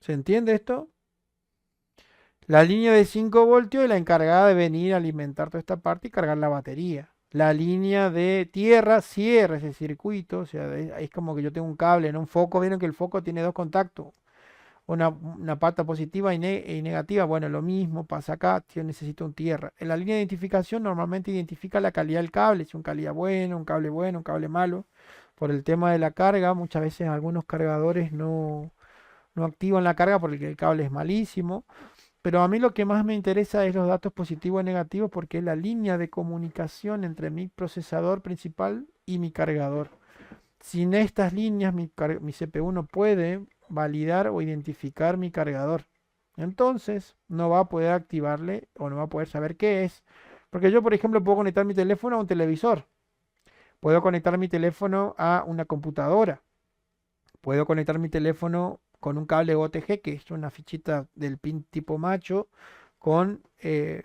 ¿Se entiende esto? La línea de 5 voltios es la encargada de venir a alimentar toda esta parte y cargar la batería. La línea de tierra cierra ese circuito, o sea, es como que yo tengo un cable en un foco. Vieron que el foco tiene dos contactos, una pata positiva y negativa. Bueno, lo mismo pasa acá, yo necesito un tierra. En la línea de identificación normalmente identifica la calidad del cable, si un calidad bueno, un cable malo. Por el tema de la carga, muchas veces algunos cargadores no activan la carga porque el cable es malísimo. Pero a mí lo que más me interesa es los datos positivos y negativos porque es la línea de comunicación entre mi procesador principal y mi cargador. Sin estas líneas, mi CPU no puede validar o identificar mi cargador. Entonces, no va a poder activarle o no va a poder saber qué es. Porque yo, por ejemplo, puedo conectar mi teléfono a un televisor. Puedo conectar mi teléfono a una computadora. Puedo conectar mi teléfono con un cable OTG, que es una fichita del pin tipo macho, con eh,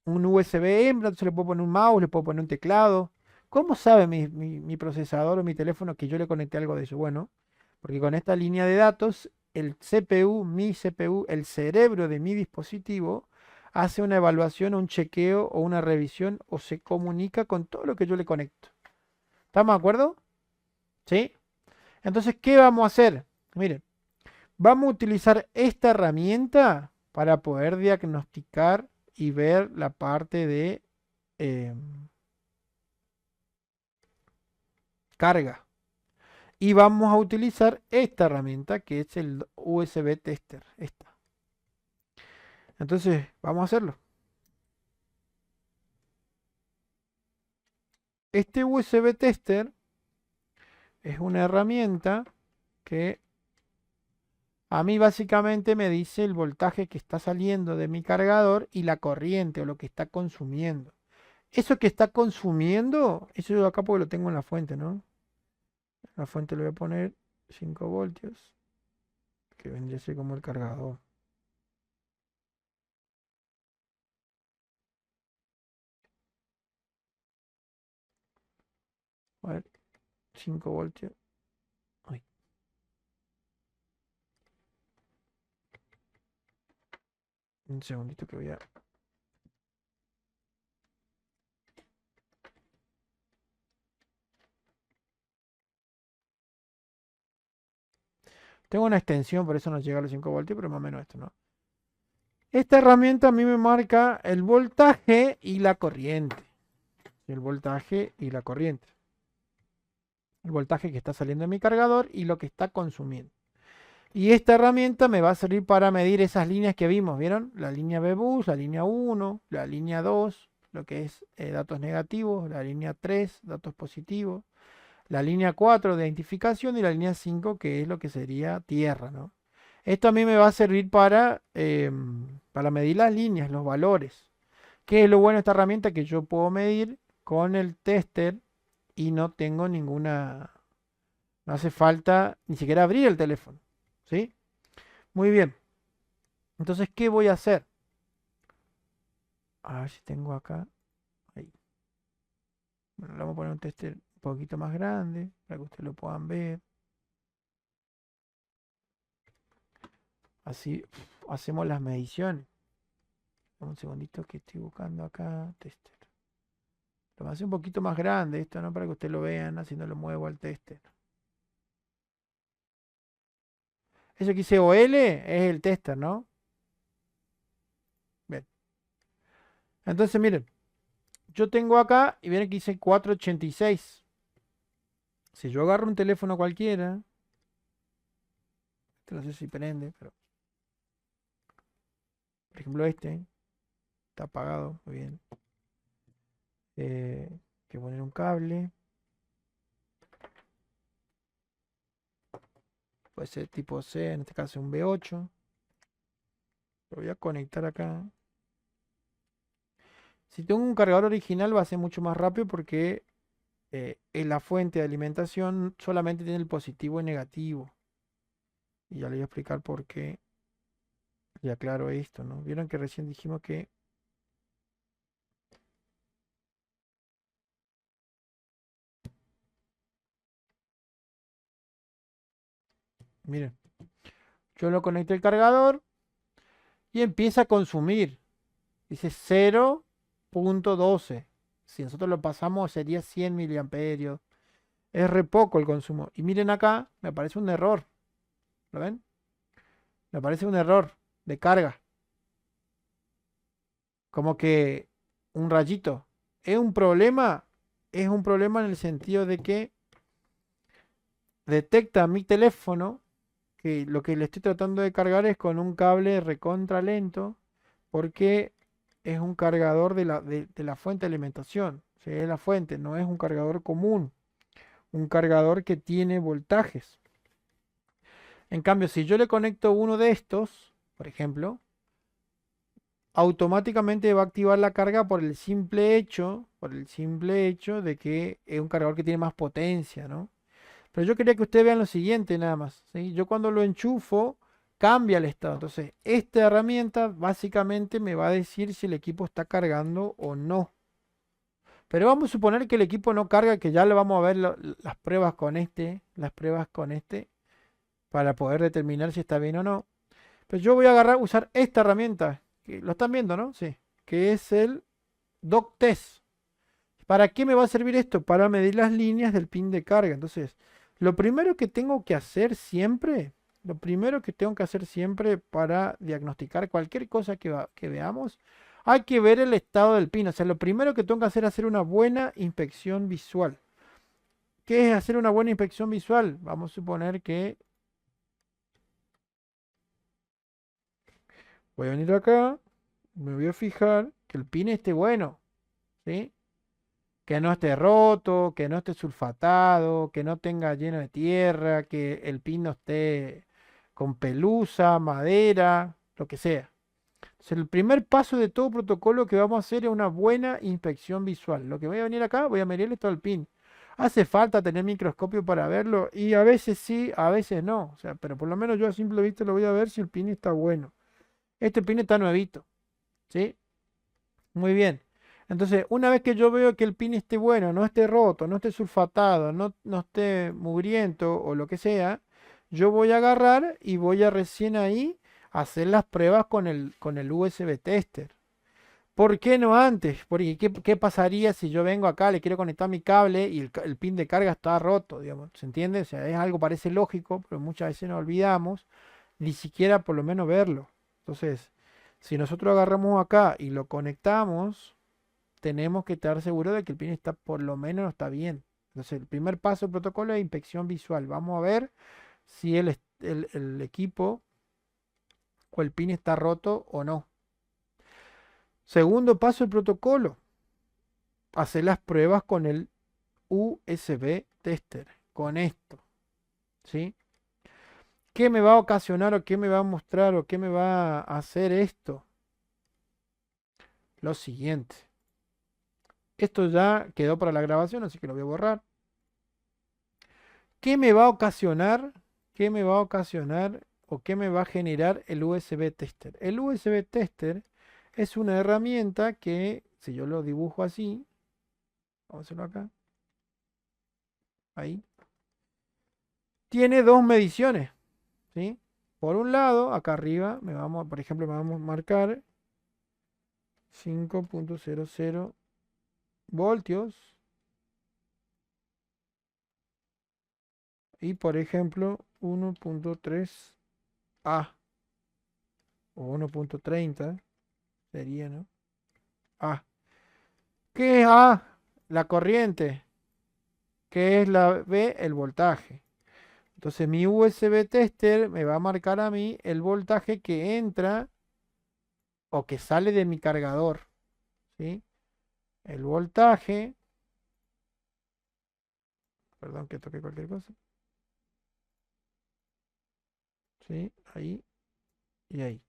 un USB hembra, entonces le puedo poner un mouse, le puedo poner un teclado. ¿Cómo sabe mi procesador o mi teléfono que yo le conecté algo de eso? Bueno, porque con esta línea de datos, el CPU, mi CPU, el cerebro de mi dispositivo, hace una evaluación, un chequeo o una revisión o se comunica con todo lo que yo le conecto. ¿Estamos de acuerdo? ¿Sí? Entonces, ¿qué vamos a hacer? Miren, vamos a utilizar esta herramienta para poder diagnosticar y ver la parte de eh, carga. Y vamos a utilizar esta herramienta que es el USB tester. Esta. Entonces, vamos a hacerlo. Este USB tester es una herramienta que a mí básicamente me dice el voltaje que está saliendo de mi cargador y la corriente o lo que está consumiendo. Eso que está consumiendo, eso yo acá porque lo tengo en la fuente, ¿no? La fuente le voy a poner 5 voltios, que vendría a ser como el cargador. A ver, 5 voltios. Ay, un segundito que voy a... Tengo una extensión, por eso no llega a los 5 voltios, pero más o menos esto, ¿no? Esta herramienta a mí me marca el voltaje y la corriente. El voltaje y la corriente. El voltaje que está saliendo de mi cargador y lo que está consumiendo. Y esta herramienta me va a servir para medir esas líneas que vimos, ¿vieron? La línea BBUS, la línea 1, la línea 2, lo que es datos negativos, la línea 3, datos positivos, la línea 4 de identificación y la línea 5 que es lo que sería tierra, ¿no? Esto a mí me va a servir para medir las líneas, los valores. ¿Qué es lo bueno de esta herramienta? Que yo puedo medir con el tester y no tengo ninguna, no hace falta ni siquiera abrir el teléfono, ¿sí? Muy bien. Entonces, ¿qué voy a hacer? A ver si tengo acá. Ahí. Bueno, le vamos a poner un tester un poquito más grande para que ustedes lo puedan ver. Así hacemos las mediciones. Un segundito que estoy buscando acá. Tester. Lo voy a hacer un poquito más grande esto, ¿no? Para que ustedes lo vean, así no lo muevo al tester. Eso que dice OL es el tester, ¿no? Bien. Entonces, miren. Yo tengo acá y viene que dice 486. Si yo agarro un teléfono cualquiera, no sé si prende, pero por ejemplo este está apagado, muy bien. Hay que poner un cable, puede ser tipo C, en este caso un B8. Lo voy a conectar acá. Si tengo un cargador original va a ser mucho más rápido porque en la fuente de alimentación solamente tiene el positivo y negativo. Y ya le voy a explicar por qué. Y aclaro esto, ¿no? Vieron que recién dijimos que... Miren, yo lo conecté al cargador y empieza a consumir. Dice 0.12. Si nosotros lo pasamos sería 100 miliamperios. Es re poco el consumo. Y miren acá, me aparece un error. ¿Lo ven? Me aparece un error de carga. Como que un rayito. ¿Es un problema? Es un problema en el sentido de que detecta mi teléfono que lo que le estoy tratando de cargar es con un cable recontra lento porque es un cargador de la fuente de alimentación. O sea, es la fuente, no es un cargador común, un cargador que tiene voltajes. En cambio, si yo le conecto uno de estos, por ejemplo, automáticamente va a activar la carga por el simple hecho de que es un cargador que tiene más potencia, ¿no? Pero yo quería que ustedes vean lo siguiente nada más, ¿sí? Yo cuando lo enchufo, cambia el estado. Entonces, esta herramienta básicamente me va a decir si el equipo está cargando o no. Pero vamos a suponer que el equipo no carga, que ya le vamos a ver las pruebas con este, para poder determinar si está bien o no. Pero yo voy a usar esta herramienta, que lo están viendo, ¿no? Sí, que es el Dock Test. ¿Para qué me va a servir esto? Para medir las líneas del pin de carga. Entonces, lo primero que tengo que hacer siempre, lo primero que tengo que hacer siempre para diagnosticar cualquier cosa que veamos, hay que ver el estado del pin. O sea, lo primero que tengo que hacer es hacer una buena inspección visual. ¿Qué es hacer una buena inspección visual? Vamos a suponer que voy a venir acá, me voy a fijar que el pin esté bueno, ¿sí? Que no esté roto, que no esté sulfatado, que no tenga lleno de tierra, que el pin no esté con pelusa, madera, lo que sea. Entonces, el primer paso de todo protocolo que vamos a hacer es una buena inspección visual. Lo que voy a venir acá, voy a medir esto del pin. Hace falta tener microscopio para verlo y a veces sí, a veces no. O sea, pero por lo menos yo a simple vista lo voy a ver si el pin está bueno. Este pin está nuevito, ¿sí? Muy bien. Entonces, una vez que yo veo que el pin esté bueno, no esté roto, no esté sulfatado, no esté mugriento o lo que sea, yo voy a agarrar y voy a recién ahí hacer las pruebas con el USB tester. ¿Por qué no antes? Porque ¿qué pasaría si yo vengo acá, le quiero conectar mi cable y el pin de carga está roto, digamos? ¿Se entiende? O sea, es algo parece lógico, pero muchas veces nos olvidamos ni siquiera por lo menos verlo. Entonces, si nosotros agarramos acá y lo conectamos, tenemos que estar seguros de que el pin está por lo menos está bien. Entonces, el primer paso del protocolo es inspección visual. Vamos a ver si el equipo o el pin está roto o no. Segundo paso del protocolo, hacer las pruebas con el USB tester, con esto, ¿sí? ¿Qué me va a ocasionar o qué me va a mostrar o qué me va a hacer esto? Lo siguiente. Esto ya quedó para la grabación, así que lo voy a borrar. ¿Qué me va a ocasionar? ¿Qué me va a ocasionar o qué me va a generar el USB tester? El USB tester es una herramienta que, si yo lo dibujo así, vamos a hacerlo acá, ahí, tiene dos mediciones, ¿sí? Por un lado, acá arriba, por ejemplo, me vamos a marcar 5.00 voltios y, por ejemplo, 1.3 A o 1.30 sería, ¿no? A. ¿Qué es A? La corriente. ¿Qué es la B? El voltaje. Entonces mi USB tester me va a marcar a mí el voltaje que entra o que sale de mi cargador, ¿sí? El voltaje, perdón que toque cualquier cosa, ¿sí? Ahí y ahí.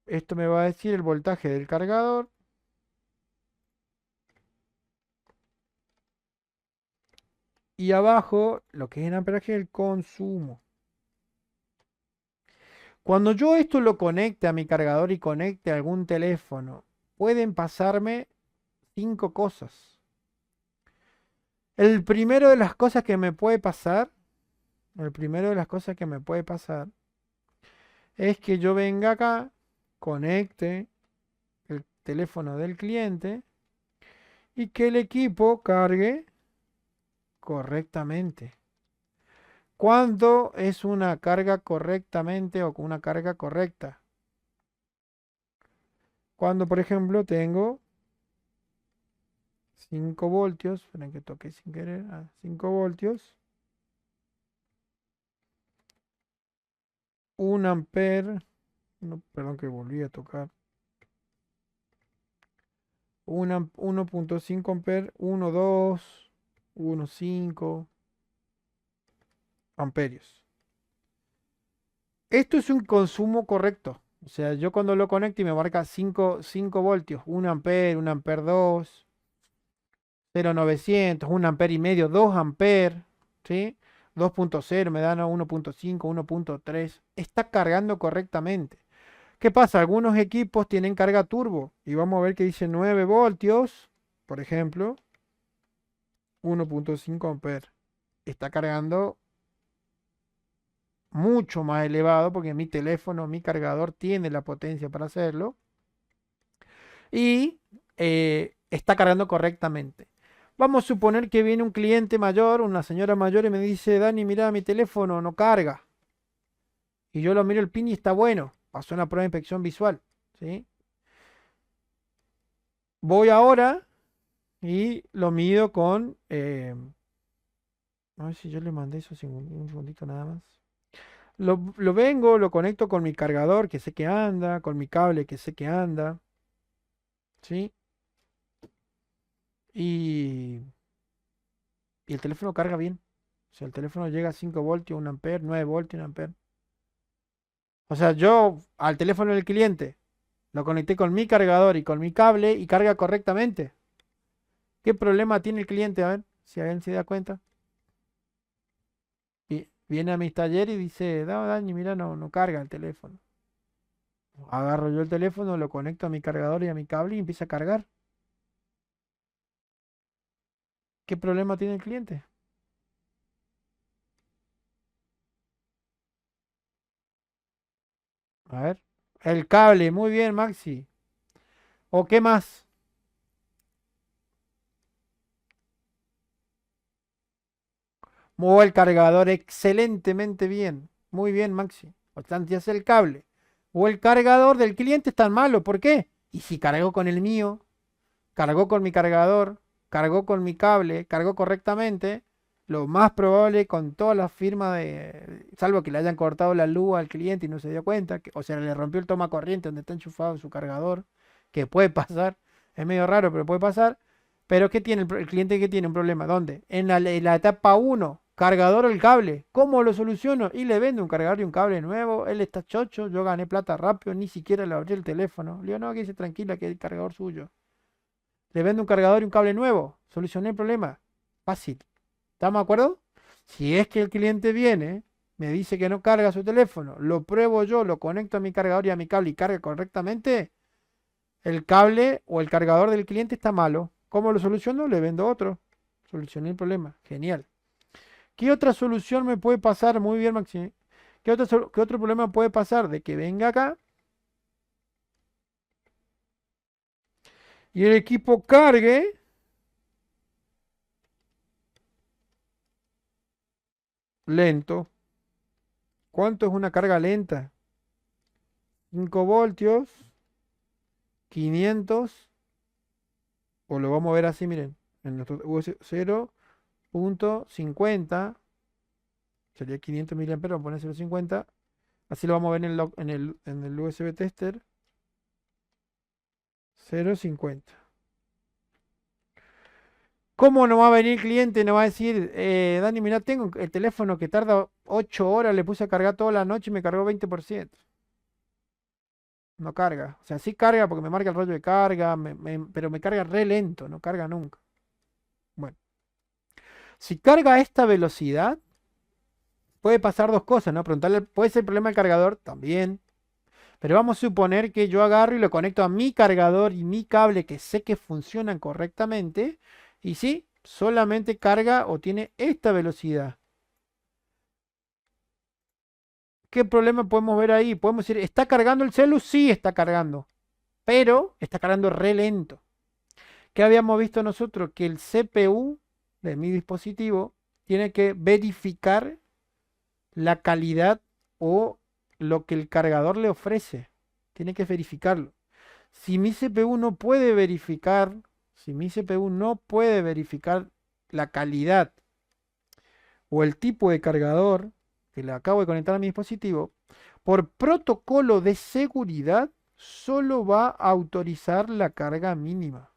Esto me va a decir el voltaje del cargador. Y abajo, lo que es en amperaje, el consumo. Cuando yo esto lo conecte a mi cargador y conecte a algún teléfono, pueden pasarme cinco cosas. El primero de las cosas que me puede pasar, el primero de las cosas que me puede pasar es que yo venga acá, conecte el teléfono del cliente y que el equipo cargue correctamente. ¿Cuándo es una carga correctamente o con una carga correcta? Cuando, por ejemplo, tengo 5 voltios, esperen que toque sin querer, 5 voltios, 1 amper, perdón que volví a tocar, 1.5 amper, 1, 2, 1, 5 amperios. Esto es un consumo correcto. O sea, yo cuando lo conecto y me marca 5 voltios, 1 amper, 1 amper 2, 0,900, 1 amper y medio, 2 amper, ¿sí? 2.0 me dan a 1.5, 1.3. Está cargando correctamente. ¿Qué pasa? Algunos equipos tienen carga turbo y vamos a ver que dice 9 voltios, por ejemplo, 1.5 amper. Está cargando mucho más elevado porque mi teléfono, mi cargador tiene la potencia para hacerlo y está cargando correctamente. Vamos a suponer que viene un cliente mayor, una señora mayor y me dice, Dani, mira, mi teléfono no carga. Y yo lo miro el pin y está bueno. Pasó una prueba de inspección visual. ¿Sí? Voy ahora y lo mido con... a ver si yo le mandé eso un segundito nada más. Lo vengo, lo conecto con mi cargador que sé que anda, con mi cable que sé que anda. ¿Sí? Y, y el teléfono carga bien. O sea, el teléfono llega a 5 voltios, 1 amper, 9 voltios, 1 amper. O sea, yo al teléfono del cliente lo conecté con mi cargador y con mi cable y carga correctamente. ¿Qué problema tiene el cliente? A ver, si alguien se da cuenta. Viene a mis talleres y dice, no, Dani, mira, no carga el teléfono. Agarro yo el teléfono, lo conecto a mi cargador y a mi cable y empieza a cargar. ¿Qué problema tiene el cliente? A ver. El cable, muy bien, Maxi. ¿O qué más? O el cargador excelentemente bien. Muy bien, Maxi. Bastante es el cable. O el cargador del cliente es tan malo. ¿Por qué? Y si cargó con el mío, cargó con mi cargador, cargó con mi cable, cargó correctamente, lo más probable con todas las firmas de, salvo que le hayan cortado la luz al cliente y no se dio cuenta, o sea, le rompió el toma corriente donde está enchufado su cargador, que puede pasar, es medio raro, pero puede pasar. Pero ¿qué tiene el cliente que tiene un problema? ¿Dónde? En la etapa uno, cargador o el cable. ¿Cómo lo soluciono? Y le vendo un cargador y un cable nuevo. Él está chocho, yo gané plata rápido, ni siquiera le abrí el teléfono. Le digo, no, que se tranquila, que es el cargador suyo. Le vendo un cargador y un cable nuevo. Solucioné el problema. Fácil. ¿Estamos de acuerdo? Si es que el cliente viene, me dice que no carga su teléfono, lo pruebo yo, lo conecto a mi cargador y a mi cable y carga correctamente, el cable o el cargador del cliente está malo. ¿Cómo lo soluciono? Le vendo otro. Solucioné el problema. Genial. ¿Qué otra solución me puede pasar? Muy bien, Maxi. ¿Qué otro problema puede pasar? De que venga acá y el equipo cargue lento. ¿Cuánto es una carga lenta? 5 voltios, 500, o lo vamos a ver así, miren, en nuestro US 0.50, sería 500 miliamperes, vamos a poner 0.50, así lo vamos a ver en el USB tester, 0.50. ¿Cómo no va a venir el cliente y no va a decir, Dani, mira, tengo el teléfono que tarda 8 horas, le puse a cargar toda la noche y me cargó 20%? No carga. O sea, sí carga porque me marca el rollo de carga, pero me carga re lento, no carga nunca. Bueno, si carga a esta velocidad, puede pasar dos cosas, ¿no? Preguntarle, ¿puede ser el problema del cargador? También. Pero vamos a suponer que yo agarro y lo conecto a mi cargador y mi cable que sé que funcionan correctamente. Y sí, solamente carga o tiene esta velocidad. ¿Qué problema podemos ver ahí? Podemos decir, ¿está cargando el celu? Sí, está cargando. Pero está cargando re lento. ¿Qué habíamos visto nosotros? Que el CPU de mi dispositivo tiene que verificar la calidad o lo que el cargador le ofrece. Tiene que verificarlo. Si mi CPU no puede verificar, si mi CPU no puede verificar la calidad o el tipo de cargador que le acabo de conectar a mi dispositivo, por protocolo de seguridad, solo va a autorizar la carga mínima.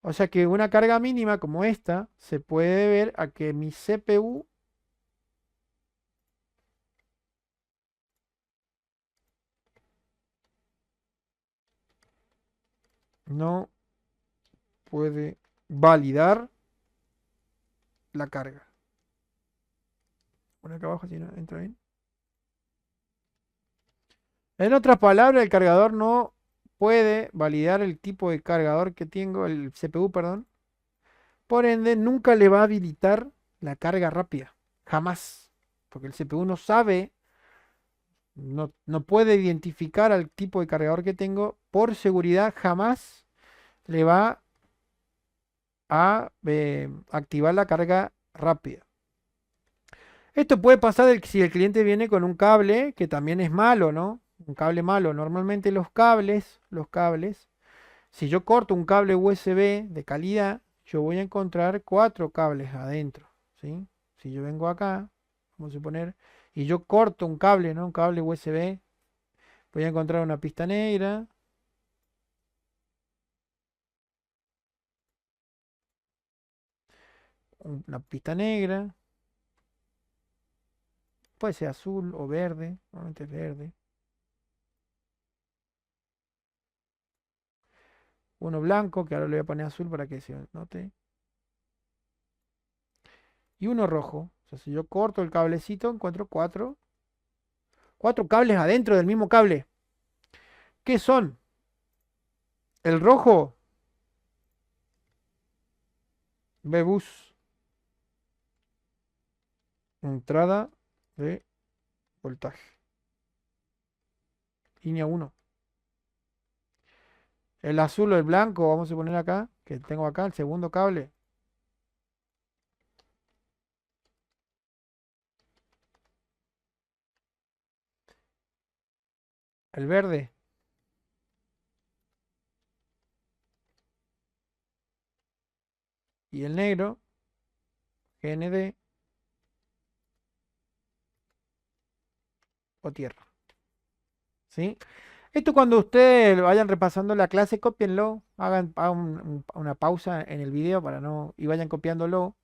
O sea que una carga mínima como esta se puede ver a que mi CPU no puede validar la carga. Por acá abajo si no entra bien. En otras palabras, el cargador no puede validar el tipo de cargador que tengo, el CPU, perdón. Por ende, nunca le va a habilitar la carga rápida. Jamás. Porque el CPU no sabe, no puede identificar al tipo de cargador que tengo. Por seguridad, jamás le va a activar la carga rápida. Esto puede pasar si el cliente viene con un cable que también es malo, ¿no? Un cable malo. Normalmente los cables, si yo corto un cable USB de calidad, yo voy a encontrar 4 cables adentro, ¿sí? Si yo vengo acá, vamos a suponer, y yo corto un cable, ¿no? Un cable USB, voy a encontrar una pista negra, una pista negra, puede ser azul o verde, normalmente es verde, uno blanco, que ahora le voy a poner azul para que se note, y uno rojo. O sea, si yo corto el cablecito, encuentro cuatro cables adentro del mismo cable. ¿Qué son? El rojo, Bebus, entrada de voltaje, línea 1. El azul o el blanco, vamos a poner acá, que tengo acá, el segundo cable. El verde y el negro, GND o tierra. ¿Sí? Esto cuando ustedes vayan repasando la clase, cópienlo, hagan una pausa en el video para no, y vayan copiándolo,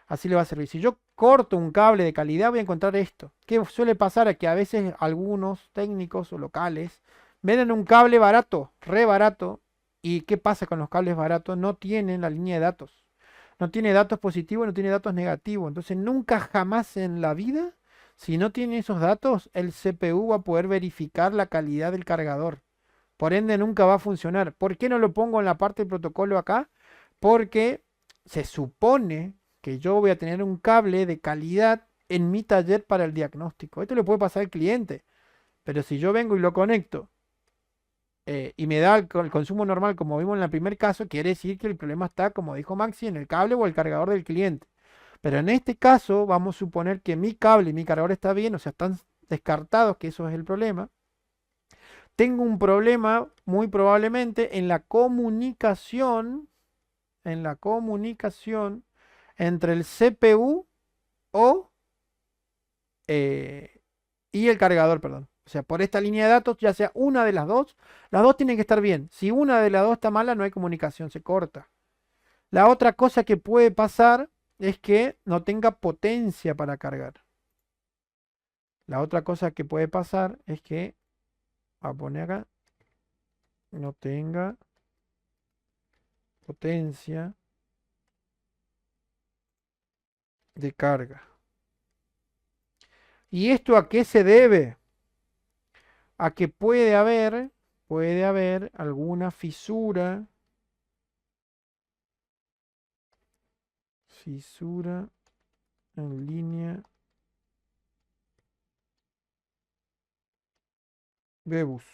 así le va a servir. Si yo corto un cable de calidad, voy a encontrar esto. ¿Qué suele pasar? A que a veces algunos técnicos o locales venden un cable barato, re barato, y ¿qué pasa con los cables baratos? No tienen la línea de datos. No tiene datos positivos, no tiene datos negativos. Entonces nunca jamás en la vida, si no tiene esos datos, el CPU va a poder verificar la calidad del cargador. Por ende, nunca va a funcionar. ¿Por qué no lo pongo en la parte del protocolo acá? Porque se supone que yo voy a tener un cable de calidad en mi taller para el diagnóstico. Esto le puede pasar al cliente. Pero si yo vengo y lo conecto y me da el consumo normal, como vimos en el primer caso, quiere decir que el problema está, como dijo Maxi, en el cable o el cargador del cliente. Pero en este caso, vamos a suponer que mi cable y mi cargador está bien, o sea, están descartados, que eso es el problema. Tengo un problema muy probablemente en la comunicación entre el CPU o eh, y el cargador, perdón. O sea, por esta línea de datos, ya sea una de las dos tienen que estar bien. Si una de las dos está mala, no hay comunicación, se corta. La otra cosa que puede pasar es que no tenga potencia para cargar. La otra cosa que puede pasar es que, voy a poner acá, no tenga potencia de carga. ¿Y esto a qué se debe? A que puede haber alguna fisura en línea de bus.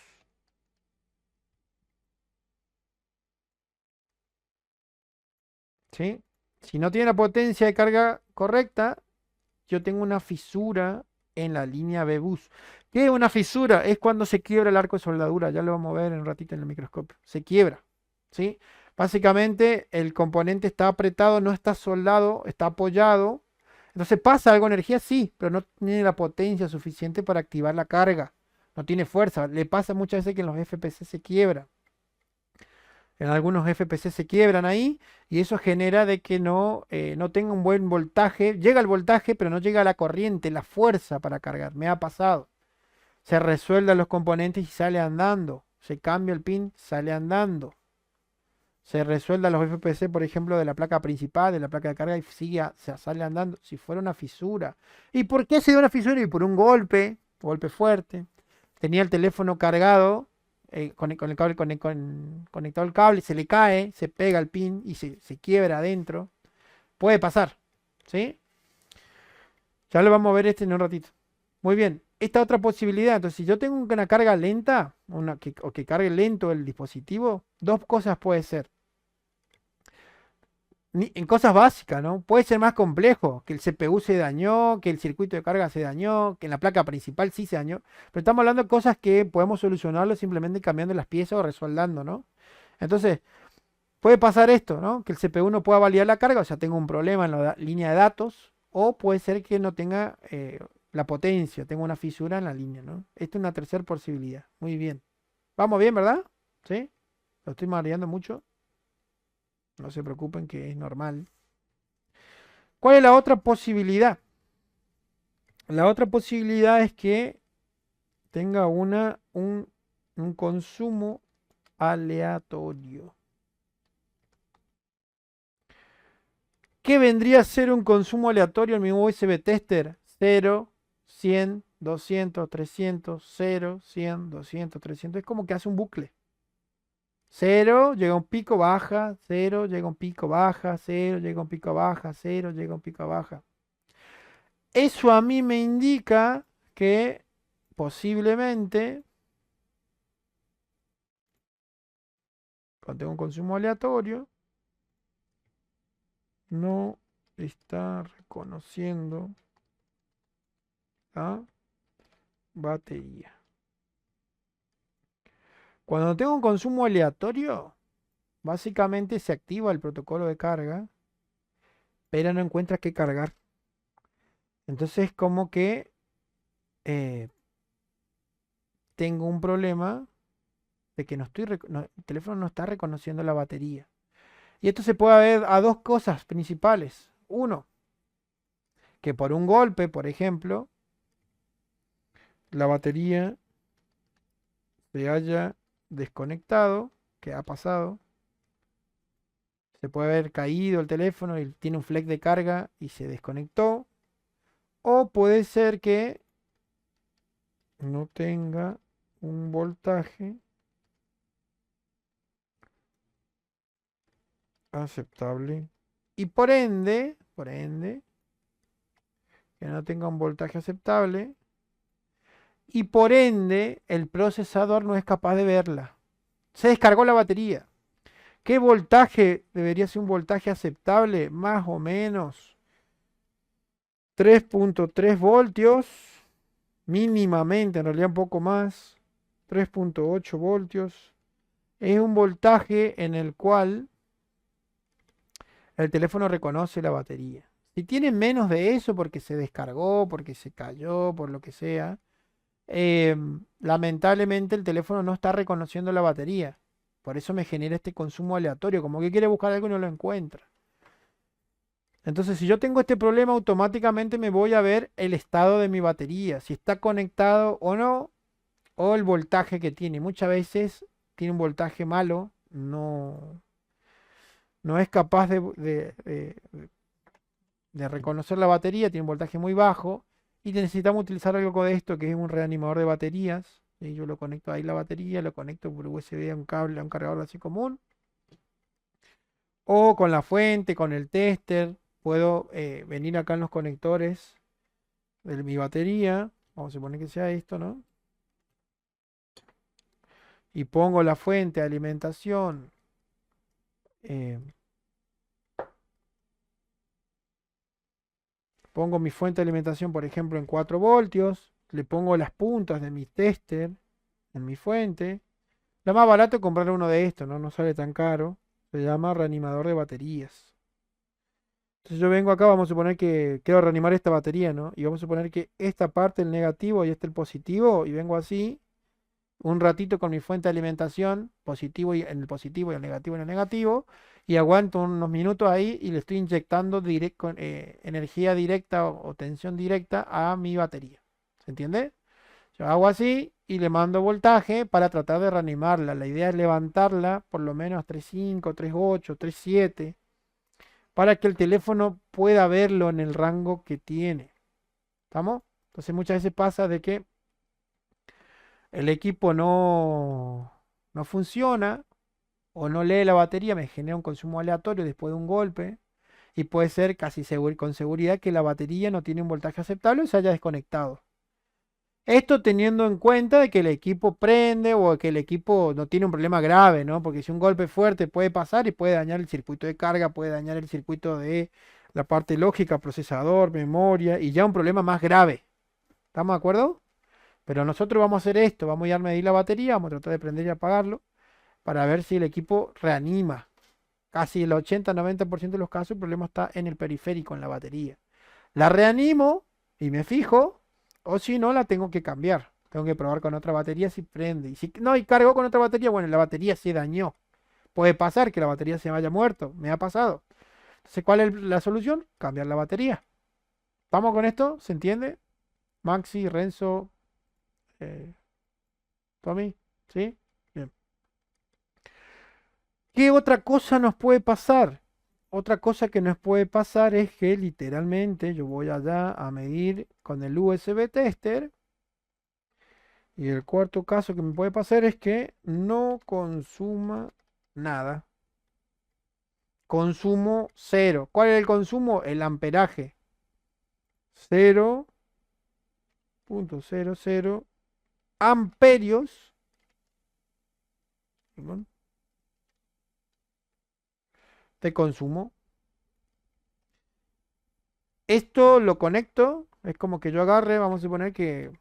¿Sí? Si no tiene la potencia de carga correcta, yo tengo una fisura en la línea B-Bus. ¿Qué es una fisura? Es cuando se quiebra el arco de soldadura. Ya lo vamos a ver en un ratito en el microscopio. Se quiebra. ¿Sí? Básicamente el componente está apretado, no está soldado, está apoyado. Entonces pasa algo de energía, sí, pero no tiene la potencia suficiente para activar la carga. No tiene fuerza. Le pasa muchas veces que en los FPC se quiebra. En algunos FPC se quiebran ahí y eso genera de que no tenga un buen voltaje. Llega el voltaje, pero no llega la corriente, la fuerza para cargar. Me ha pasado. Se resueldan los componentes y sale andando. Se cambia el pin, sale andando. Se resueldan los FPC, por ejemplo, de la placa principal, de la placa de carga y se sale andando. Si fuera una fisura. ¿Y por qué se dio una fisura? Y por un golpe fuerte. Tenía el teléfono cargado, con el cable, conectado al cable, se le cae, se pega el pin y se quiebra adentro. Puede pasar, ¿sí? Ya lo vamos a ver este en un ratito. Muy bien, esta otra posibilidad. Entonces, si yo tengo una carga lenta, o que cargue lento el dispositivo, dos cosas puede ser. En cosas básicas, ¿no? Puede ser más complejo, que el CPU se dañó, que el circuito de carga se dañó, que en la placa principal sí se dañó, pero estamos hablando de cosas que podemos solucionarlo simplemente cambiando las piezas o resoldando, ¿no? Entonces, puede pasar esto, ¿no? Que el CPU no pueda validar la carga, o sea, tenga un problema en la línea de datos, o puede ser que no tenga la potencia, tenga una fisura en la línea, ¿no? Esta es una tercera posibilidad. Muy bien. Vamos bien, ¿verdad? ¿Sí? Lo estoy mareando mucho. No se preocupen que es normal. ¿Cuál es la otra posibilidad? La otra posibilidad es que tenga un consumo aleatorio. ¿Qué vendría a ser un consumo aleatorio en mi USB tester? 0, 100, 200, 300, 0, 100, 200, 300. Es como que hace un bucle. 0, llega un pico, baja, 0, llega un pico, baja, 0, llega un pico, baja, 0, llega un pico, baja. Eso a mí me indica que posiblemente cuando tengo un consumo aleatorio, no está reconociendo la batería. Cuando tengo un consumo aleatorio, básicamente se activa el protocolo de carga, pero no encuentra qué cargar. Entonces como que eh, tengo un problema de que el teléfono no está reconociendo la batería. Y esto se puede ver a dos cosas principales. Uno, que por un golpe, por ejemplo, la batería se haya desconectado, que ha pasado. Se puede haber caído el teléfono y tiene un fleck de carga y se desconectó. O puede ser que no tenga un voltaje aceptable. Y por ende, que no tenga un voltaje aceptable. Y por ende, el procesador no es capaz de verla. Se descargó la batería. ¿Qué voltaje debería ser un voltaje aceptable? Más o menos 3.3 voltios, mínimamente, en realidad un poco más, 3.8 voltios. Es un voltaje en el cual el teléfono reconoce la batería. Si tiene menos de eso porque se descargó, porque se cayó, por lo que sea, lamentablemente el teléfono no está reconociendo la batería. Por eso me genera este consumo aleatorio, como que quiere buscar algo y no lo encuentra. Entonces, si yo tengo este problema, automáticamente me voy a ver el estado de mi batería, si está conectado o no, o el voltaje que tiene. Muchas veces tiene un voltaje malo, no es capaz de reconocer la batería, tiene un voltaje muy bajo y necesitamos utilizar algo de esto que es un reanimador de baterías. Y yo lo conecto ahí la batería, lo conecto por USB a un cable, a un cargador así común. O con la fuente, con el tester, puedo venir acá en los conectores de mi batería. Vamos a suponer que sea esto, ¿no? Y pongo la fuente de alimentación. eh, Pongo mi fuente de alimentación, por ejemplo, en 4 voltios. Le pongo las puntas de mi tester en mi fuente. Lo más barato es comprar uno de estos, ¿no? No sale tan caro. Se llama reanimador de baterías. Entonces yo vengo acá, vamos a suponer que quiero reanimar esta batería, ¿no? Y vamos a suponer que esta parte, el negativo, y este el positivo, y vengo así, un ratito con mi fuente de alimentación, positivo y en el positivo y el negativo en el negativo, y aguanto unos minutos ahí y le estoy inyectando energía directa o tensión directa a mi batería. ¿Se entiende? Yo hago así y le mando voltaje para tratar de reanimarla. La idea es levantarla por lo menos a 3.5, 3.8, 3.7 para que el teléfono pueda verlo en el rango que tiene. ¿Estamos? Entonces muchas veces pasa de que el equipo no funciona o no lee la batería, me genera un consumo aleatorio después de un golpe y puede ser casi con seguridad que la batería no tiene un voltaje aceptable o se haya desconectado. Esto teniendo en cuenta de que el equipo prende o que el equipo no tiene un problema grave, ¿no? Porque si un golpe fuerte puede pasar y puede dañar el circuito de carga, puede dañar el circuito de la parte lógica, procesador, memoria y ya un problema más grave. ¿Estamos de acuerdo? Pero nosotros vamos a hacer esto, vamos a ir a medir la batería, vamos a tratar de prender y apagarlo para ver si el equipo reanima. Casi el 80-90% de los casos el problema está en el periférico, en la batería. La reanimo y me fijo, o si no, la tengo que cambiar. Tengo que probar con otra batería si prende. Y si no, y cargo con otra batería, bueno, la batería se dañó. Puede pasar que la batería se me haya muerto, me ha pasado. Entonces, ¿cuál es la solución? Cambiar la batería. ¿Vamos con esto? ¿Se entiende? Maxi, Renzo, eh, Tommy, ¿sí? Bien. ¿Qué otra cosa nos puede pasar? Otra cosa que nos puede pasar es que literalmente yo voy allá a medir con el USB tester y el cuarto caso que me puede pasar es que no consuma nada. Consumo cero. ¿Cuál es el consumo? El amperaje. 0.00 amperios. Perdón. de consumo. Esto lo conecto, es como que yo agarre, vamos a suponer que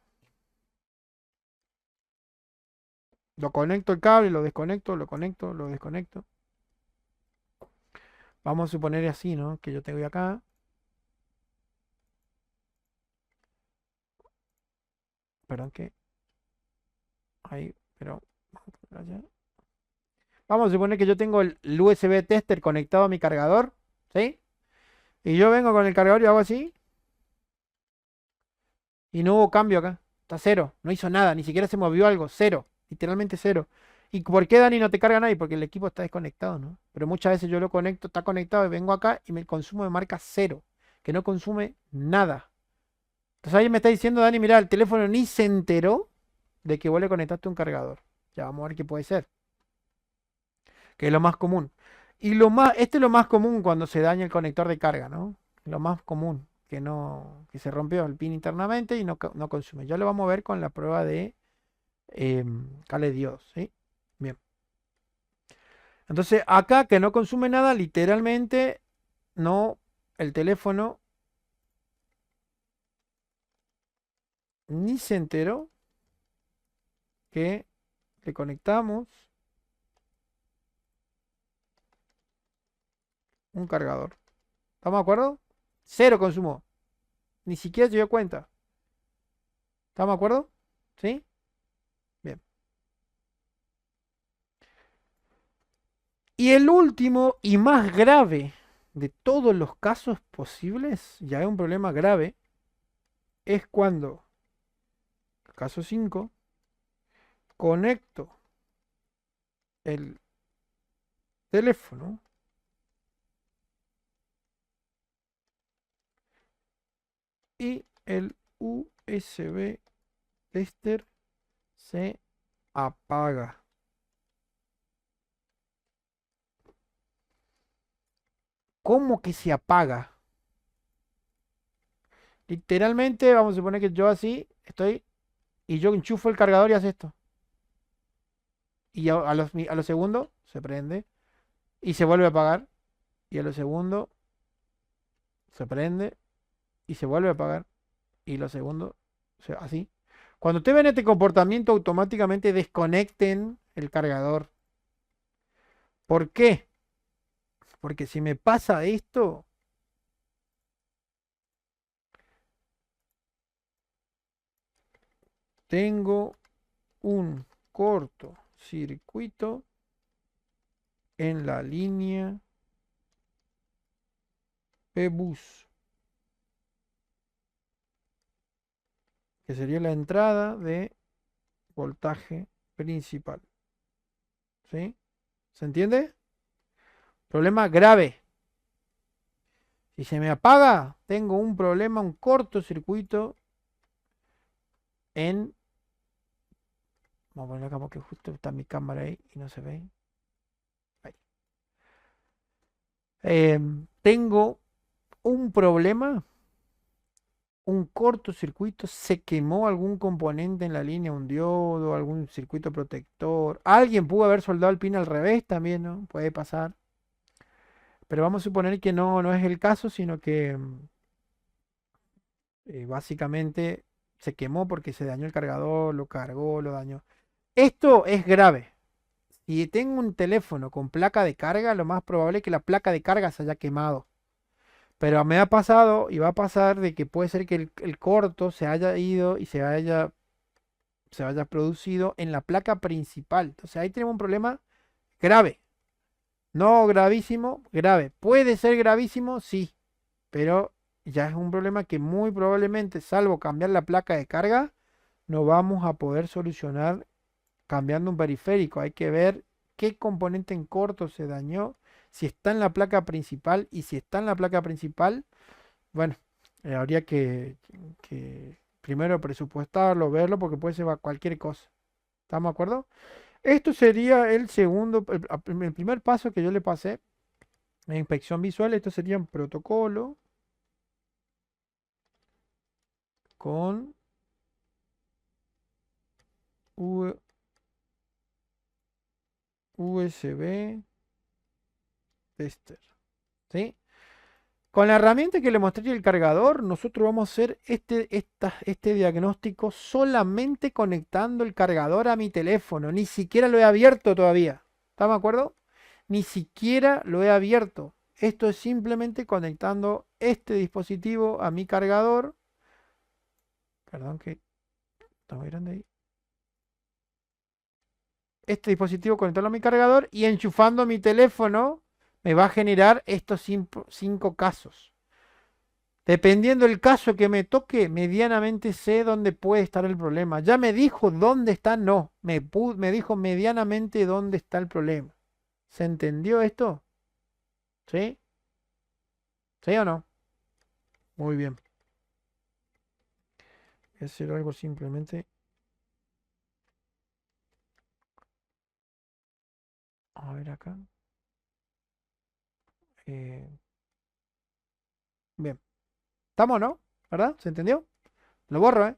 lo conecto el cable, lo desconecto, lo conecto, lo desconecto. Vamos a suponer así, ¿no? Que yo tengo acá. Perdón que. Ahí, pero. Allá. Vamos a suponer que yo tengo el USB tester conectado a mi cargador. ¿Sí? Y yo vengo con el cargador y hago así. Y no hubo cambio acá. Está cero. No hizo nada. Ni siquiera se movió algo. Cero. Literalmente cero. ¿Y por qué, Dani, no te carga nadie? Porque el equipo está desconectado, ¿no? Pero muchas veces yo lo conecto, está conectado y vengo acá y el consumo me marca cero. Que no consume nada. Entonces ahí me está diciendo, Dani, mira, el teléfono ni se enteró de que vos le conectaste un cargador. Ya vamos a ver qué puede ser. Que es lo más común. Y este es lo más común cuando se daña el conector de carga, ¿no? Lo más común, que se rompió el pin internamente y no consume. Ya lo vamos a ver con la prueba de Cale Dios, ¿sí? Bien. Entonces, acá que no consume nada, literalmente no, el teléfono ni se enteró que le conectamos un cargador. ¿Estamos de acuerdo? Cero consumo. Ni siquiera se dio cuenta. ¿Estamos de acuerdo? ¿Sí? Bien. Y el último y más grave de todos los casos posibles, ya es un problema grave, es cuando, caso 5, conecto el teléfono y el USB tester se apaga. ¿Cómo que se apaga? Literalmente, vamos a suponer que yo así estoy y yo enchufo el cargador y hace esto. Y a los segundos se prende y se vuelve a apagar. Y a los segundos se prende y se vuelve a apagar. Y los segundos, así. Cuando ustedes ven este comportamiento, automáticamente desconecten el cargador. ¿Por qué? Porque si me pasa esto, tengo un cortocircuito en la línea P-Bus, que sería la entrada de voltaje principal. ¿Sí? ¿Se entiende? Problema grave. Si se me apaga, tengo un problema, un cortocircuito en... Vamos a poner acá porque justo está mi cámara ahí y no se ve. Ahí. Tengo un problema, un cortocircuito, se quemó algún componente en la línea, un diodo, algún circuito protector. Alguien pudo haber soldado el pin al revés también, ¿no? Puede pasar. Pero vamos a suponer que no es el caso, sino que básicamente se quemó porque se dañó el cargador, lo cargó, lo dañó. Esto es grave. Si tengo un teléfono con placa de carga, lo más probable es que la placa de carga se haya quemado. Pero me ha pasado y va a pasar de que puede ser que el corto se haya ido y se haya producido en la placa principal. Entonces ahí tenemos un problema grave. No gravísimo, grave. Puede ser gravísimo, sí, pero ya es un problema que muy probablemente, salvo cambiar la placa de carga, no vamos a poder solucionar cambiando un periférico. Hay que ver qué componente en corto se dañó, si está en la placa principal y si está en la placa principal, bueno, habría que primero presupuestarlo, verlo, porque puede ser cualquier cosa. ¿Estamos de acuerdo? Esto sería el segundo, el primer paso que yo le pasé en inspección visual. Esto sería un protocolo con USB tester. ¿Sí? Con la herramienta que le mostré el cargador, nosotros vamos a hacer este diagnóstico solamente conectando el cargador a mi teléfono. Ni siquiera lo he abierto todavía. ¿Estamos de acuerdo? Ni siquiera lo he abierto. Esto es simplemente conectando este dispositivo a mi cargador. Perdón que está muy grande ahí. Este dispositivo conectarlo a mi cargador y enchufando mi teléfono me va a generar estos 5 casos. Dependiendo del caso que me toque, medianamente sé dónde puede estar el problema. Ya me dijo dónde está, no. Me dijo medianamente dónde está el problema. ¿Se entendió esto? ¿Sí? ¿Sí o no? Muy bien. Voy a hacer algo simplemente. A ver acá. Eh, bien. ¿Estamos, no? ¿Verdad? ¿Se entendió? Lo borro, ¿eh?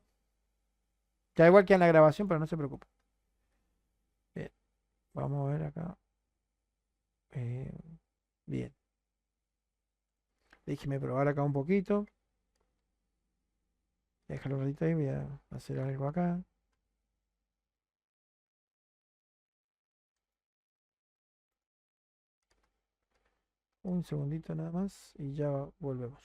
Ya igual que en la grabación, pero no se preocupe. Bien. Vamos a ver acá. Eh, bien. Déjeme probar acá un poquito. Déjalo un ratito ahí. Voy a hacer algo acá. Un segundito nada más y ya volvemos.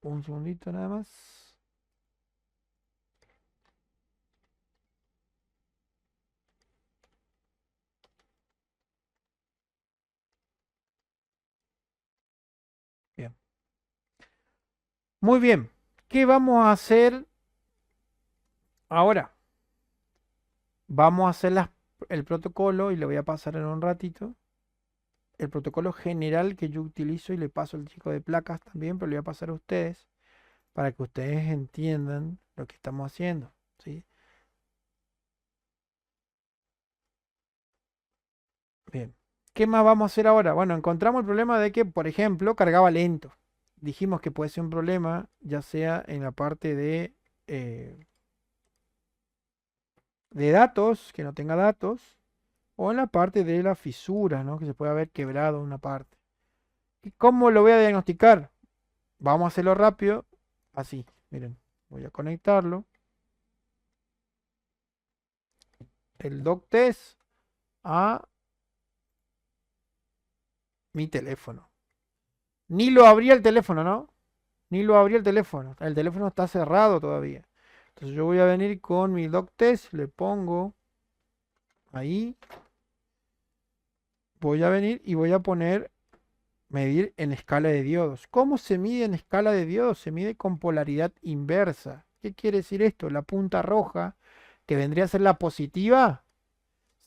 Un segundito nada más. Bien. Muy bien. ¿Qué vamos a hacer ahora? Vamos a hacer el protocolo y le voy a pasar en un ratito. El protocolo general que yo utilizo y le paso al chico de placas también, pero le voy a pasar a ustedes para que ustedes entiendan lo que estamos haciendo. ¿Sí? Bien. ¿Qué más vamos a hacer ahora? Bueno, encontramos el problema de que, por ejemplo, cargaba lento. Dijimos que puede ser un problema, ya sea en la parte de datos, que no tenga datos, o en la parte de la fisura, ¿no? Que se puede haber quebrado una parte. ¿Y cómo lo voy a diagnosticar? Vamos a hacerlo rápido, así, miren, voy a conectarlo, el doc test a mi teléfono. Ni lo abrí el teléfono, ¿no? Ni lo abrí el teléfono está cerrado todavía. Entonces yo voy a venir con mi doc test, le pongo ahí, voy a venir y voy a poner medir en escala de diodos. ¿Cómo se mide en escala de diodos? Se mide con polaridad inversa. ¿Qué quiere decir esto? La punta roja, que vendría a ser la positiva,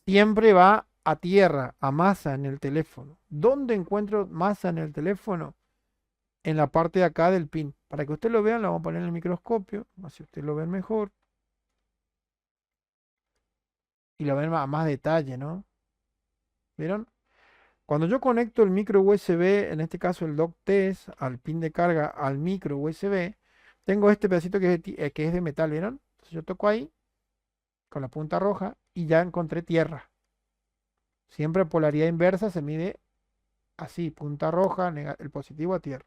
siempre va a tierra, a masa en el teléfono. ¿Dónde encuentro masa en el teléfono? En la parte de acá del pin. Para que ustedes lo vean, lo vamos a poner en el microscopio, así ustedes lo ven mejor. Y lo ven a más detalle, ¿no? ¿Vieron? Cuando yo conecto el micro USB, en este caso el dock test, al pin de carga al micro USB, tengo este pedacito que es de metal, ¿vieron? Entonces yo toco ahí con la punta roja y ya encontré tierra. Siempre polaridad inversa se mide así, punta roja, el positivo a tierra.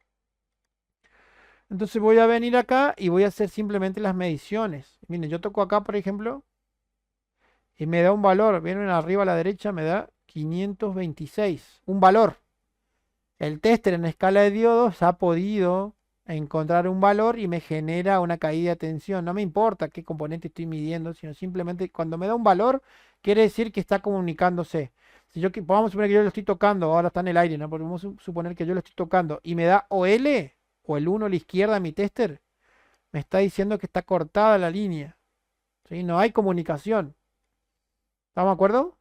Entonces voy a venir acá y voy a hacer simplemente las mediciones. Miren, yo toco acá, por ejemplo, y me da un valor. Vienen arriba a la derecha, me da 526, un valor. El tester en escala de diodos ha podido encontrar un valor y me genera una caída de tensión. No me importa qué componente estoy midiendo, sino simplemente cuando me da un valor, quiere decir que está comunicándose. Si yo, vamos a suponer que yo lo estoy tocando, ahora está en el aire, ¿no? Porque vamos a suponer que yo lo estoy tocando y me da o L o el 1 a la izquierda mi tester, me está diciendo que está cortada la línea. ¿Sí? No hay comunicación. ¿Estamos de acuerdo?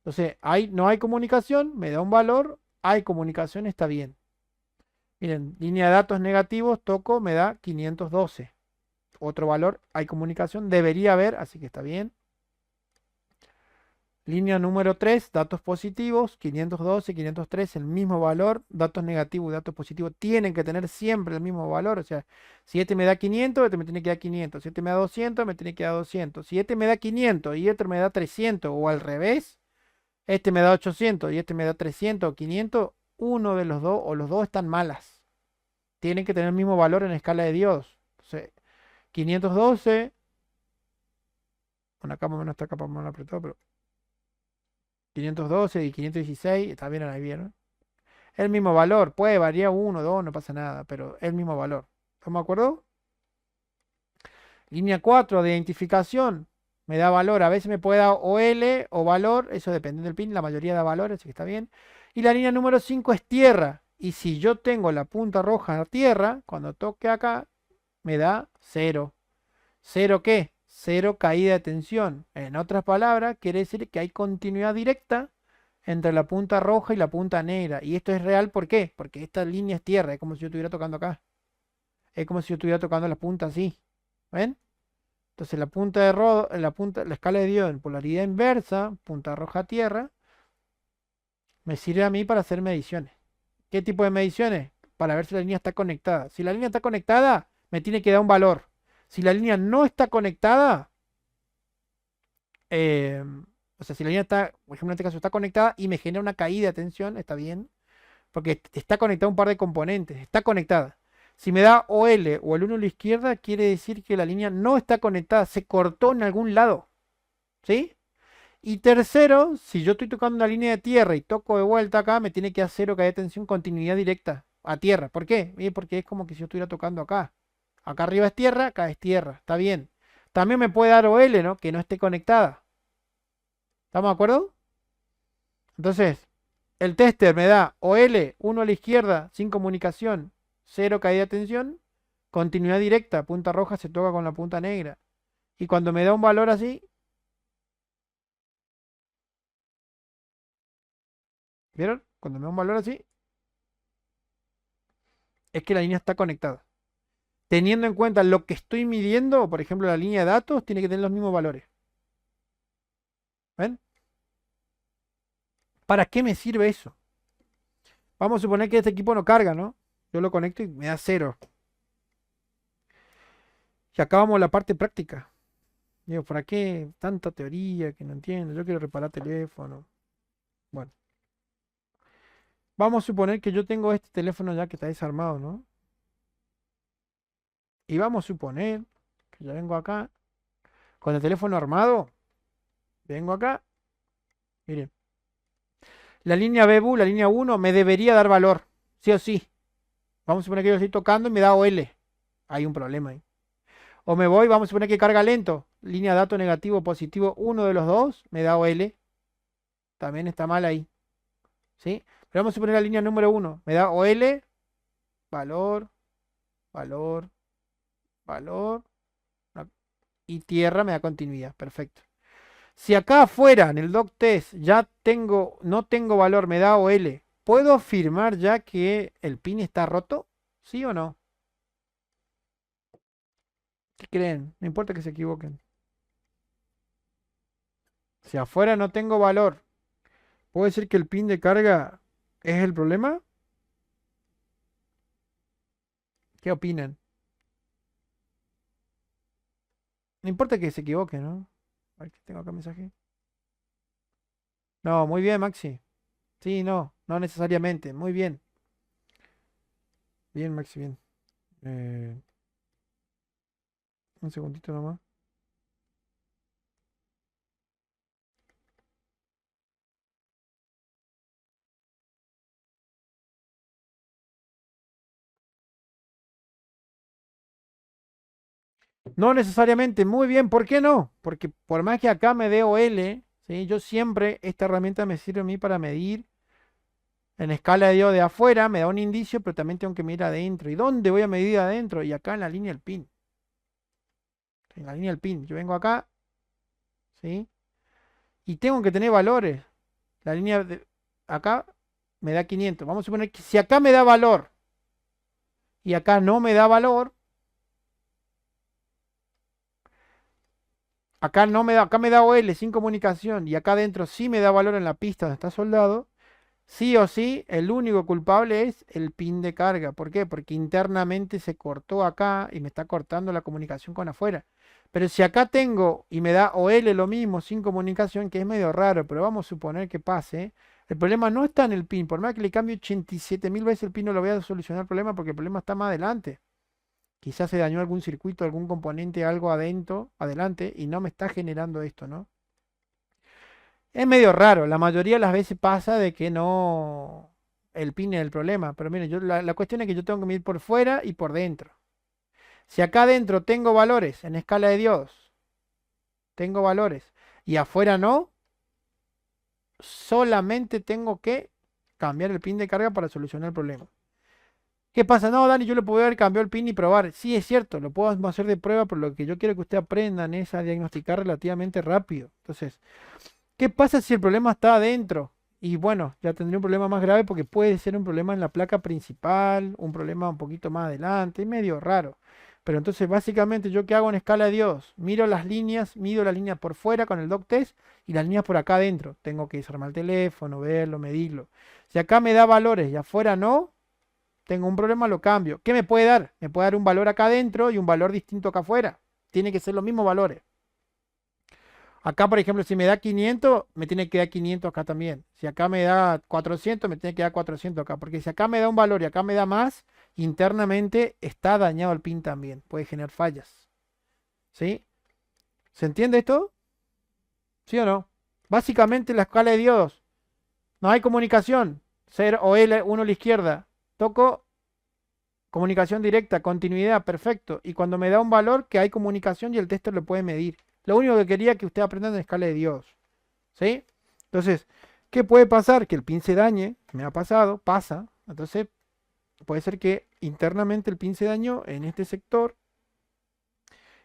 Entonces, no hay comunicación, me da un valor, hay comunicación, está bien. Miren, línea de datos negativos, toco, me da 512. Otro valor, hay comunicación, debería haber, así que está bien. Línea número 3, datos positivos, 512, 503, el mismo valor. Datos negativos y datos positivos tienen que tener siempre el mismo valor. O sea, si este me da 500, este me tiene que dar 500. Si este me da 200, me tiene que dar 200. Si este me da 500 y este me da 300, o al revés, este me da 800 y este me da 300 o 500, uno de los dos o los dos están malas. Tienen que tener el mismo valor en escala de diodos. Entonces, 512, bueno, acá más o menos está acá más o menos apretado, pero 512 y 516, está bien ahí, ¿vieron? El mismo valor, puede variar uno, dos, no pasa nada, pero el mismo valor. ¿Estamos de acuerdo? Línea 4 de identificación, me da valor, a veces me puede dar o L o valor, eso depende del pin, la mayoría da valor, así que está bien. Y la línea número 5 es tierra, y si yo tengo la punta roja a tierra, cuando toque acá, me da 0. ¿Cero qué? Cero caída de tensión. En otras palabras, quiere decir que hay continuidad directa entre la punta roja y la punta negra. Y esto es real, ¿por qué? Porque esta línea es tierra, es como si yo estuviera tocando acá. Es como si yo estuviera tocando la punta así. ¿Ven? Entonces la punta de la escala de Dios en polaridad inversa, punta roja tierra, me sirve a mí para hacer mediciones. ¿Qué tipo de mediciones? Para ver si la línea está conectada. Si la línea está conectada, me tiene que dar un valor. Si la línea no está conectada, eh, o sea, si la línea está, por ejemplo, en este caso está conectada y me genera una caída de tensión, está bien, porque está conectada un par de componentes, está conectada. Si me da OL o el 1 a la izquierda, quiere decir que la línea no está conectada, se cortó en algún lado, ¿sí? Y tercero, si yo estoy tocando una línea de tierra y toco de vuelta acá, me tiene que hacer cero caída de tensión, continuidad directa a tierra. ¿Por qué? Porque es como que si yo estuviera tocando acá. Acá arriba es tierra, acá es tierra, está bien. También me puede dar OL, ¿no? Que no esté conectada. ¿Estamos de acuerdo? Entonces, el tester me da OL, 1 a la izquierda, sin comunicación, cero caída de tensión, continuidad directa, punta roja se toca con la punta negra. Y cuando me da un valor así, ¿vieron? Cuando me da un valor así, es que la línea está conectada. Teniendo en cuenta lo que estoy midiendo, por ejemplo, la línea de datos, tiene que tener los mismos valores. ¿Ven? ¿Para qué me sirve eso? Vamos a suponer que este equipo no carga, ¿no? Yo lo conecto y me da cero. Y acabamos la parte práctica. Digo, ¿para qué tanta teoría que no entiendo? Yo quiero reparar teléfono. Bueno, vamos a suponer que yo tengo este teléfono ya que está desarmado, ¿no? Y vamos a suponer que yo vengo acá con el teléfono armado. Vengo acá. Miren, la línea BBU, la línea 1, me debería dar valor. Sí o sí. Vamos a suponer que yo estoy tocando y me da OL. Hay un problema ahí. O me voy, vamos a suponer que carga lento. Línea dato negativo, positivo, uno de los dos me da OL. También está mal ahí. ¿Sí? Pero vamos a suponer la línea número 1. Me da OL, valor, valor, valor. Y tierra me da continuidad. Perfecto. Si acá afuera en el doc test ya tengo, no tengo valor, me da OL, ¿puedo afirmar ya que el pin está roto? ¿Sí o no? ¿Qué creen? No importa que se equivoquen. Si afuera no tengo valor, ¿puedo decir que el pin de carga es el problema? ¿Qué opinan? No importa que se equivoquen, ¿no? A ver, ¿qué tengo acá mensaje? No, muy bien, Maxi. Sí, no, no necesariamente. Muy bien. Bien, Maxi, bien. Eh, un segundito nomás. No necesariamente, muy bien, ¿por qué no? Porque por más que acá me dé OL, ¿sí? Yo siempre, esta herramienta me sirve a mí para medir en escala de Dios de afuera, me da un indicio, pero también tengo que medir adentro. ¿Y dónde voy a medir adentro? Y acá en la línea del pin. En la línea del pin. Yo vengo acá, ¿sí? Y tengo que tener valores. La línea de acá me da 500. Vamos a suponer que si acá me da valor y acá no me da valor, Acá no me da, acá me da OL sin comunicación y acá adentro sí me da valor en la pista donde está soldado. Sí o sí, el único culpable es el pin de carga. ¿Por qué? Porque internamente se cortó acá y me está cortando la comunicación con afuera. Pero si acá tengo y me da OL lo mismo sin comunicación, que es medio raro, pero vamos a suponer que pase, el problema no está en el pin. Por más que le cambie 87.000 veces el pin, no lo voy a solucionar el problema porque el problema está más adelante. Quizás se dañó algún circuito, algún componente, algo adentro, adelante, y no me está generando esto, ¿no? Es medio raro, la mayoría de las veces pasa de que no el pin es el problema, pero miren, la cuestión es que yo tengo que medir por fuera y por dentro. Si acá adentro tengo valores en escala de Dios, tengo valores, y afuera no, solamente tengo que cambiar el pin de carga para solucionar el problema. ¿Qué pasa? No, Dani, yo le puedo haber cambiado el pin y probar. Sí, es cierto, lo puedo hacer de prueba, pero lo que yo quiero que usted aprendan es a diagnosticar relativamente rápido. Entonces, ¿qué pasa si el problema está adentro? Y bueno, ya tendría un problema más grave porque puede ser un problema en la placa principal, un problema un poquito más adelante, es medio raro. Pero entonces básicamente yo qué hago en escala de Dios, miro las líneas, mido las líneas por fuera con el doc test y las líneas por acá adentro. Tengo que desarmar el teléfono, verlo, medirlo. Si acá me da valores y afuera no, tengo un problema, lo cambio. ¿Qué me puede dar? Me puede dar un valor acá adentro y un valor distinto acá afuera. Tiene que ser los mismos valores. Acá, por ejemplo, si me da 500, me tiene que dar 500 acá también. Si acá me da 400, me tiene que dar 400 acá. Porque si acá me da un valor y acá me da más, internamente está dañado el pin también. Puede generar fallas. ¿Sí? ¿Se entiende esto? ¿Sí o no? Básicamente la escala de diodos. No hay comunicación. 0 o L, 1 a la izquierda. Toco comunicación directa, continuidad, perfecto. Y cuando me da un valor, que hay comunicación y el tester lo puede medir. Lo único que quería que usted aprenda en escala de Dios. ¿Sí? Entonces, ¿qué puede pasar? Que el pin se dañe. Me ha pasado, pasa. Entonces, puede ser que internamente el pin se dañó en este sector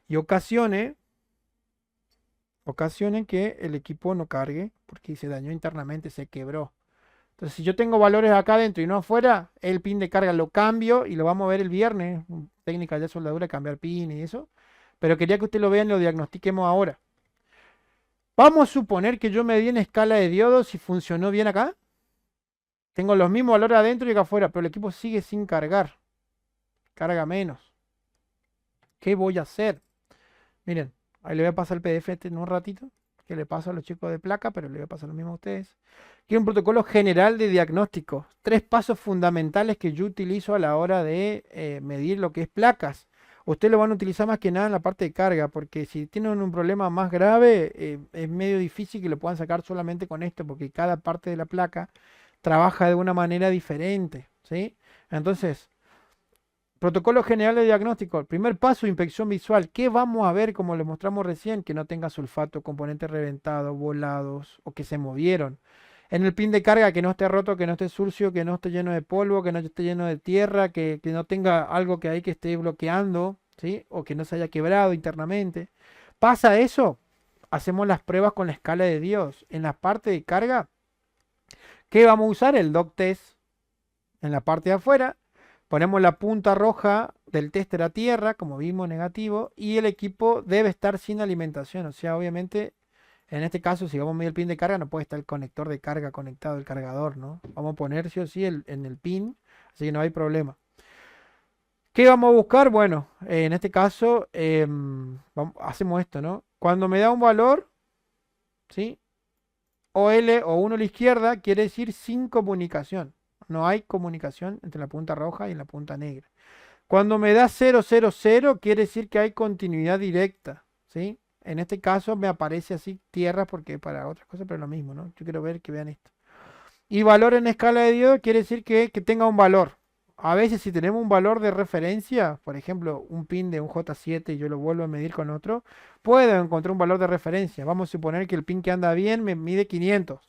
y ocasione que el equipo no cargue porque se dañó internamente, se quebró. Entonces, si yo tengo valores acá adentro y no afuera, el pin de carga lo cambio y lo vamos a ver el viernes. Técnica de soldadura, cambiar pin y eso. Pero quería que usted lo vea y lo diagnostiquemos ahora. Vamos a suponer que yo medí en escala de diodos y funcionó bien acá. Tengo los mismos valores adentro y acá afuera, pero el equipo sigue sin cargar. Carga menos. ¿Qué voy a hacer? Miren, ahí le voy a pasar el PDF en un ratito, que le paso a los chicos de placa, pero le voy a pasar lo mismo a ustedes. Quiero un protocolo general de diagnóstico. 3 pasos fundamentales que yo utilizo a la hora de medir lo que es placas. Ustedes lo van a utilizar más que nada en la parte de carga, porque si tienen un problema más grave, es medio difícil que lo puedan sacar solamente con esto, porque cada parte de la placa trabaja de una manera diferente, ¿sí? Entonces, protocolo general de diagnóstico. El primer paso, inspección visual. ¿Qué vamos a ver, como les mostramos recién? Que no tenga sulfato, componentes reventados, volados o que se movieron. En el pin de carga, que no esté roto, que no esté sucio, que no esté lleno de polvo, que no esté lleno de tierra, que no tenga algo que hay que esté bloqueando, ¿sí? O que no se haya quebrado internamente. ¿Pasa eso? Hacemos las pruebas con la escala de Dios. En la parte de carga, ¿qué vamos a usar? El doc test. En la parte de afuera, ponemos la punta roja del tester a tierra, como vimos, negativo, y el equipo debe estar sin alimentación. O sea, obviamente, en este caso, si vamos a medir el pin de carga, no puede estar el conector de carga conectado al cargador, ¿no? Vamos a poner sí o sí en el pin, así que no hay problema. ¿Qué vamos a buscar? Bueno, en este caso, hacemos esto, ¿no? Cuando me da un valor, ¿sí? OL o 1 a la izquierda quiere decir sin comunicación. No hay comunicación entre la punta roja y la punta negra. Cuando me da 000 quiere decir que hay continuidad directa, ¿sí? En este caso me aparece así tierra porque para otras cosas, pero es lo mismo, ¿no? Yo quiero ver que vean esto. Y valor en escala de diodo quiere decir que tenga un valor. A veces si tenemos un valor de referencia, por ejemplo, un pin de un J7 y yo lo vuelvo a medir con otro, puedo encontrar un valor de referencia. Vamos a suponer que el pin que anda bien me mide 500.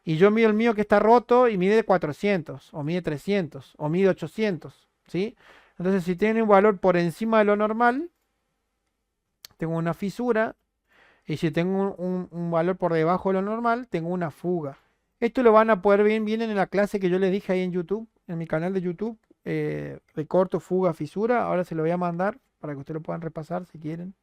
Y yo mido el mío que está roto y mide 400, o mide 300, o mide 800, ¿sí? Entonces, si tiene un valor por encima de lo normal, tengo una fisura. Y si tengo un valor por debajo de lo normal, tengo una fuga. Esto lo van a poder ver bien en la clase que yo les dije ahí en YouTube, en mi canal de YouTube, de corto, fuga, fisura. Ahora se lo voy a mandar para que ustedes lo puedan repasar si quieren.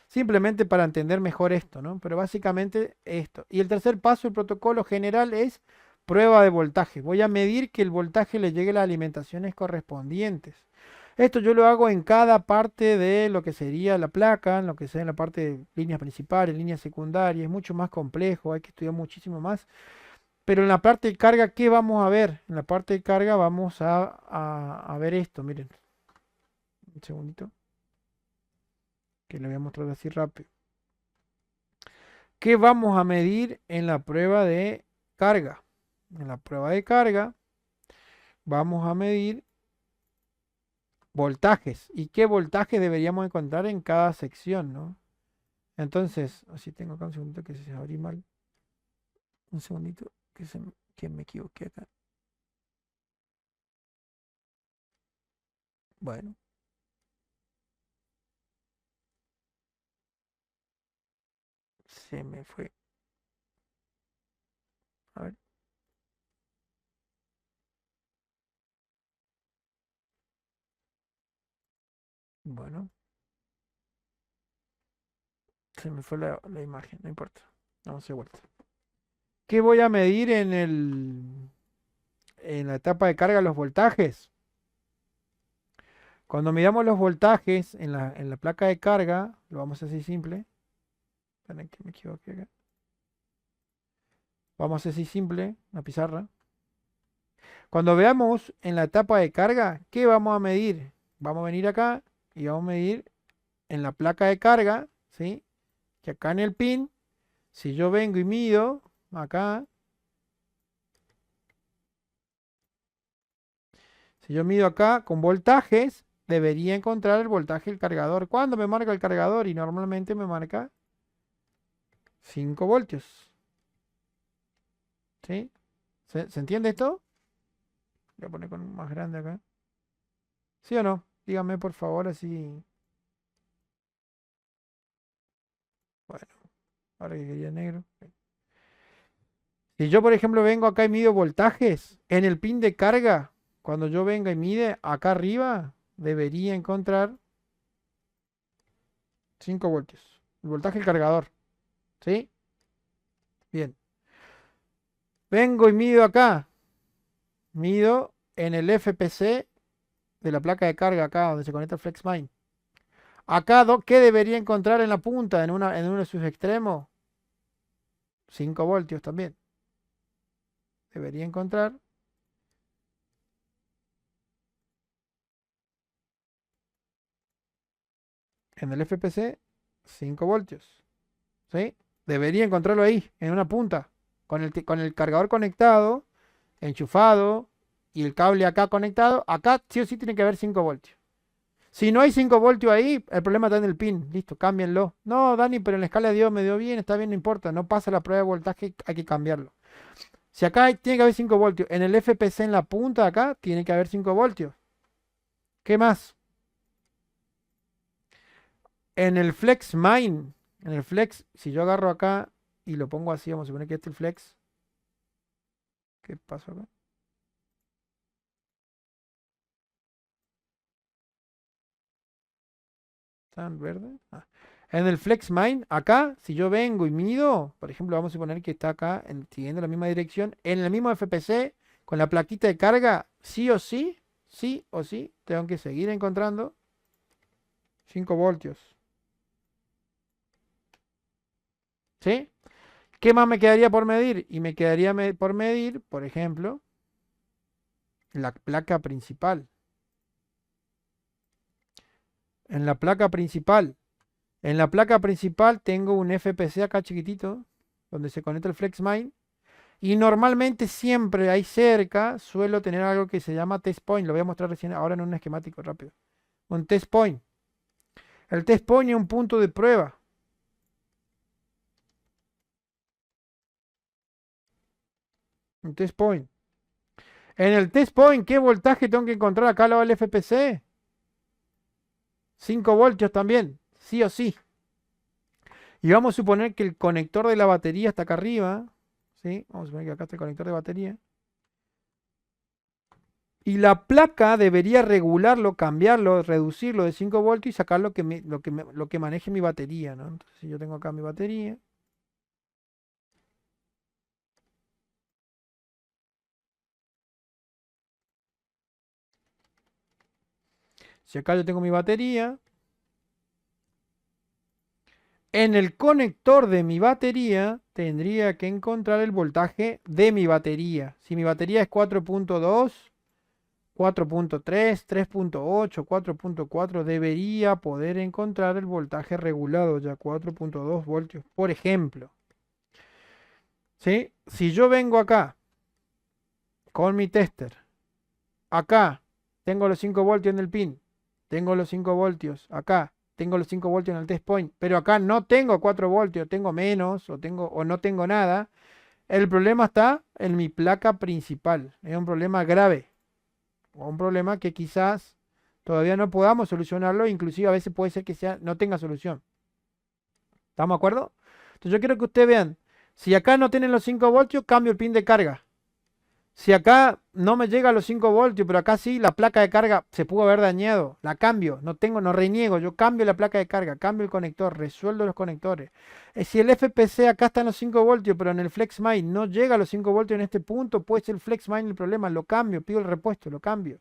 Simplemente para entender mejor esto, ¿no? Pero básicamente esto. Y el tercer paso, el protocolo general, es prueba de voltaje. Voy a medir que el voltaje le llegue a las alimentaciones correspondientes. Esto yo lo hago en cada parte de lo que sería la placa, en lo que sea en la parte de líneas principales, líneas secundarias, es mucho más complejo, hay que estudiar muchísimo más. Pero en la parte de carga, ¿qué vamos a ver? En la parte de carga vamos a ver esto, miren. Un segundito, que le voy a mostrar así rápido. ¿Qué vamos a medir en la prueba de carga? En la prueba de carga vamos a medir voltajes. ¿Y qué voltaje deberíamos encontrar en cada sección, ¿no? Entonces, así tengo acá un segundito que se abrí mal. Un segundito que me equivoqué acá. Bueno, se me fue. A ver, bueno, se me fue la imagen, no importa. Vamos de vuelta. ¿Qué voy a medir en la etapa de carga los voltajes? Cuando midamos los voltajes en la placa de carga, lo vamos a hacer simple. Esperen que me equivoqué acá. Vamos a hacer simple, una pizarra. Cuando veamos en la etapa de carga, ¿qué vamos a medir? Vamos a venir acá y vamos a medir en la placa de carga, ¿sí? Que acá en el pin, si yo vengo y mido acá, si yo mido acá con voltajes, debería encontrar el voltaje del cargador. ¿Cuándo me marca el cargador? Y normalmente me marca 5 voltios. ¿Sí? ¿Se entiende esto? Voy a poner con más grande acá. ¿Sí o no? Dígame por favor así. Bueno, ahora que quería negro. Si yo, por ejemplo, vengo acá y mido voltajes en el pin de carga, cuando yo venga y mide acá arriba, debería encontrar 5 voltios. El voltaje del cargador. ¿Sí? Bien. Vengo y mido acá. Mido en el FPC de la placa de carga acá donde se conecta el FlexMine. Acá, ¿qué debería encontrar en la punta, en uno de sus extremos? 5 voltios también. Debería encontrar en el FPC 5 voltios. ¿Sí? Debería encontrarlo ahí, en una punta, con el cargador conectado, enchufado y el cable acá conectado. Acá sí o sí tiene que haber 5 voltios. Si no hay 5 voltios ahí, el problema está en el pin. Listo, cámbienlo. No, Dani, pero en la escala de Dios me dio bien, está bien, no importa. No pasa la prueba de voltaje, hay que cambiarlo. Si acá tiene que haber 5 voltios, en el FPC en la punta de acá tiene que haber 5 voltios. ¿Qué más? En el Flex Mine, en el Flex, si yo agarro acá y lo pongo así, vamos a suponer que este es el Flex. ¿Qué pasó acá? ¿Están verde? Ah. En el Flex Mine, acá, si yo vengo y mido, por ejemplo, vamos a suponer que está acá, siguiendo la misma dirección, en el mismo FPC, con la plaquita de carga, sí o sí, tengo que seguir encontrando 5 voltios. ¿Sí? ¿Qué más me quedaría por medir? Y me quedaría por medir, por ejemplo, la placa principal. En la placa principal. En la placa principal tengo un FPC acá chiquitito, donde se conecta el FlexMine. Y normalmente siempre ahí cerca suelo tener algo que se llama test point. Lo voy a mostrar recién ahora en un esquemático rápido. Un test point. El test point es un punto de prueba. Un test point. En el test point, ¿qué voltaje tengo que encontrar acá al lado del FPC? 5 voltios también, sí o sí. Y vamos a suponer que el conector de la batería está acá arriba. ¿Sí? Vamos a suponer que acá está el conector de batería. Y la placa debería regularlo, cambiarlo, reducirlo de 5 voltios y sacar lo que maneje mi batería, ¿no? Entonces, si yo tengo acá mi batería. Si acá yo tengo mi batería, en el conector de mi batería tendría que encontrar el voltaje de mi batería. Si mi batería es 4.2, 4.3, 3.8, 4.4, debería poder encontrar el voltaje regulado ya 4.2 voltios, por ejemplo. ¿Sí? Si yo vengo acá con mi tester, acá tengo los 5 voltios en el pin, tengo los 5 voltios acá, tengo los 5 voltios en el test point, pero acá no tengo 4 voltios, tengo menos o no tengo nada. El problema está en mi placa principal. Es un problema grave o un problema que quizás todavía no podamos solucionarlo, inclusive a veces puede ser que no tenga solución. ¿Estamos de acuerdo? Entonces yo quiero que ustedes vean, si acá no tienen los 5 voltios, cambio el pin de carga. Si acá no me llega a los 5 voltios, pero acá sí, la placa de carga se pudo haber dañado, la cambio, no reniego, yo cambio la placa de carga, cambio el conector, resuelvo los conectores. Si el FPC acá está en los 5 voltios, pero en el FlexMine no llega a los 5 voltios en este punto, puede ser el FlexMine el problema, lo cambio, pido el repuesto, lo cambio.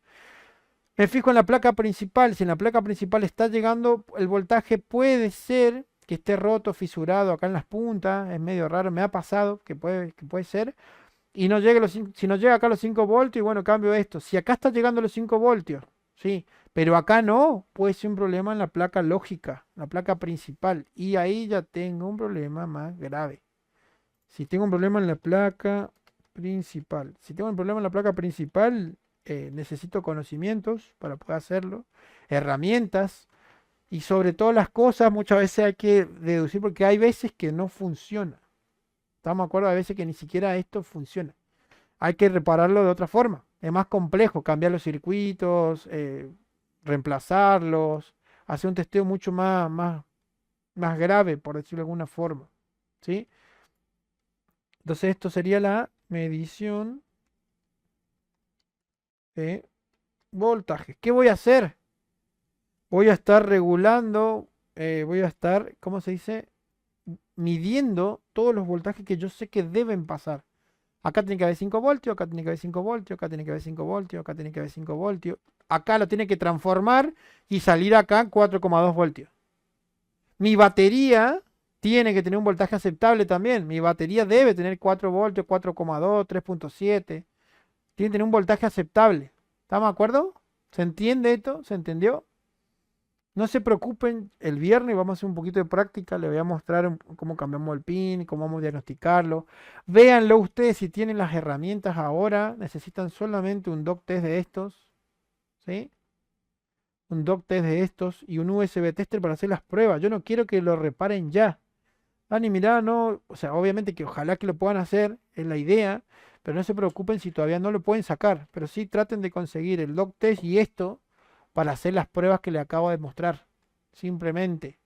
Me fijo en la placa principal, si en la placa principal está llegando, el voltaje puede ser que esté roto, fisurado acá en las puntas, es medio raro, me ha pasado que puede ser y no llegue si no llega acá a los 5 voltios, y bueno, cambio esto. Si acá está llegando a los 5 voltios, sí, pero acá no, puede ser un problema en la placa lógica, la placa principal. Y ahí ya tengo un problema más grave. Si tengo un problema en la placa principal, si tengo un problema en la placa principal, necesito conocimientos para poder hacerlo, herramientas y sobre todo las cosas, muchas veces hay que deducir porque hay veces que no funciona. Estamos de acuerdo, a veces que ni siquiera esto funciona. Hay que repararlo de otra forma. Es más complejo cambiar los circuitos, reemplazarlos, hacer un testeo mucho más grave, por decirlo de alguna forma. ¿Sí? Entonces esto sería la medición de voltaje. ¿Qué voy a hacer? Voy a estar regulando, voy a estar, ¿cómo se dice? Midiendo todos los voltajes que yo sé que deben pasar. Acá tiene que haber 5 voltios, acá tiene que haber 5 voltios, acá tiene que haber 5 voltios, acá tiene que haber 5 voltios. Acá lo tiene que transformar y salir acá 4,2 voltios. Mi batería tiene que tener un voltaje aceptable también. Mi batería debe tener 4 voltios, 4,2, 3.7. Tiene que tener un voltaje aceptable. ¿Estamos de acuerdo? ¿Se entiende esto? ¿Se entendió? No se preocupen, el viernes vamos a hacer un poquito de práctica, les voy a mostrar cómo cambiamos el pin, cómo vamos a diagnosticarlo. Véanlo ustedes si tienen las herramientas ahora, necesitan solamente un dock test de estos, ¿sí? Un dock test de estos y un USB tester para hacer las pruebas. Yo no quiero que lo reparen ya. Dani, mirá, no, o sea, obviamente que ojalá que lo puedan hacer, es la idea, pero no se preocupen si todavía no lo pueden sacar, pero sí traten de conseguir el dock test y esto para hacer las pruebas que le acabo de mostrar. Simplemente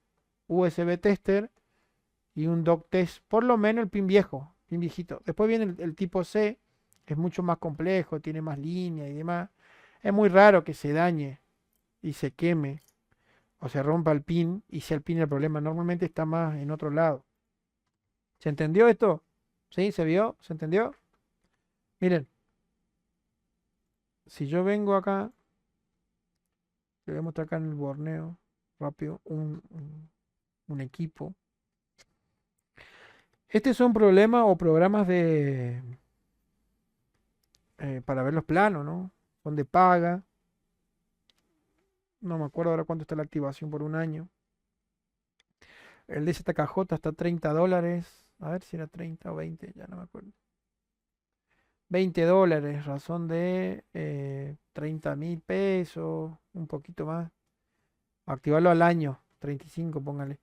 USB tester y un dock test, por lo menos el pin viejo, pin viejito. Después viene el tipo C, que es mucho más complejo, tiene más línea y demás. Es muy raro que se dañe y se queme o se rompa el pin y sea el pin el problema. Normalmente está más en otro lado. ¿Se entendió esto? ¿Sí? ¿Se vio? ¿Se entendió? Miren, si yo vengo acá, le voy a mostrar acá en el borneo rápido un equipo. Este son problemas o programas para ver los planos, ¿no? Son de paga. No me acuerdo ahora cuánto está la activación por un año. El de ZKJ está a $30. A ver si era 30 o 20, ya no me acuerdo. $20, razón de 30.000 pesos, un poquito más. Activarlo al año, 35, póngale.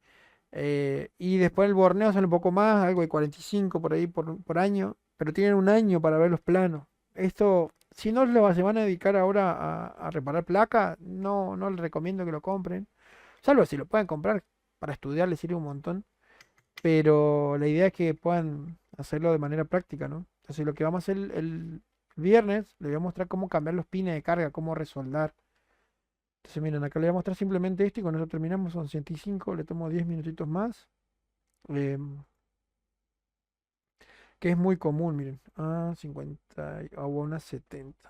Y después el borneo sale un poco más, algo de 45 por ahí por año, pero tienen un año para ver los planos. Esto, si no se van a dedicar ahora a reparar placa, no les recomiendo que lo compren. Salvo si lo pueden comprar para estudiar, les sirve un montón. Pero la idea es que puedan hacerlo de manera práctica, ¿no? Entonces lo que vamos a hacer viernes les voy a mostrar cómo cambiar los pines de carga, cómo resoldar. Entonces, miren, acá les voy a mostrar simplemente esto y con eso terminamos. Son 105, le tomo 10 minutitos más. Que es muy común, miren. 50 o unas 70.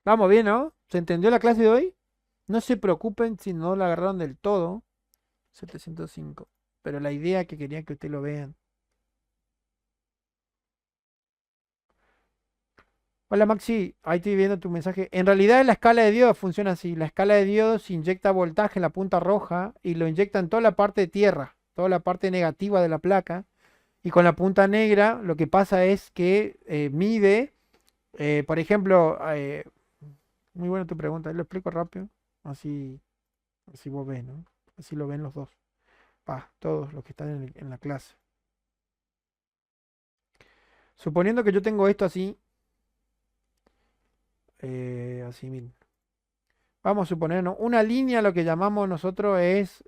Vamos bien, ¿no? ¿Se entendió la clase de hoy? No se preocupen si no la agarraron del todo. 705. Pero la idea que quería que ustedes lo vean. Hola Maxi, ahí estoy viendo tu mensaje. En realidad la escala de diodos funciona así. La escala de diodos inyecta voltaje en la punta roja y lo inyecta en toda la parte de tierra, toda la parte negativa de la placa. Y con la punta negra lo que pasa es que mide, por ejemplo, muy buena tu pregunta, lo explico rápido, así, así vos ves, ¿no? Así lo ven los dos, todos los que están en la clase. Suponiendo que yo tengo esto así, así, miren. Vamos a suponer, ¿no? Una línea, lo que llamamos nosotros es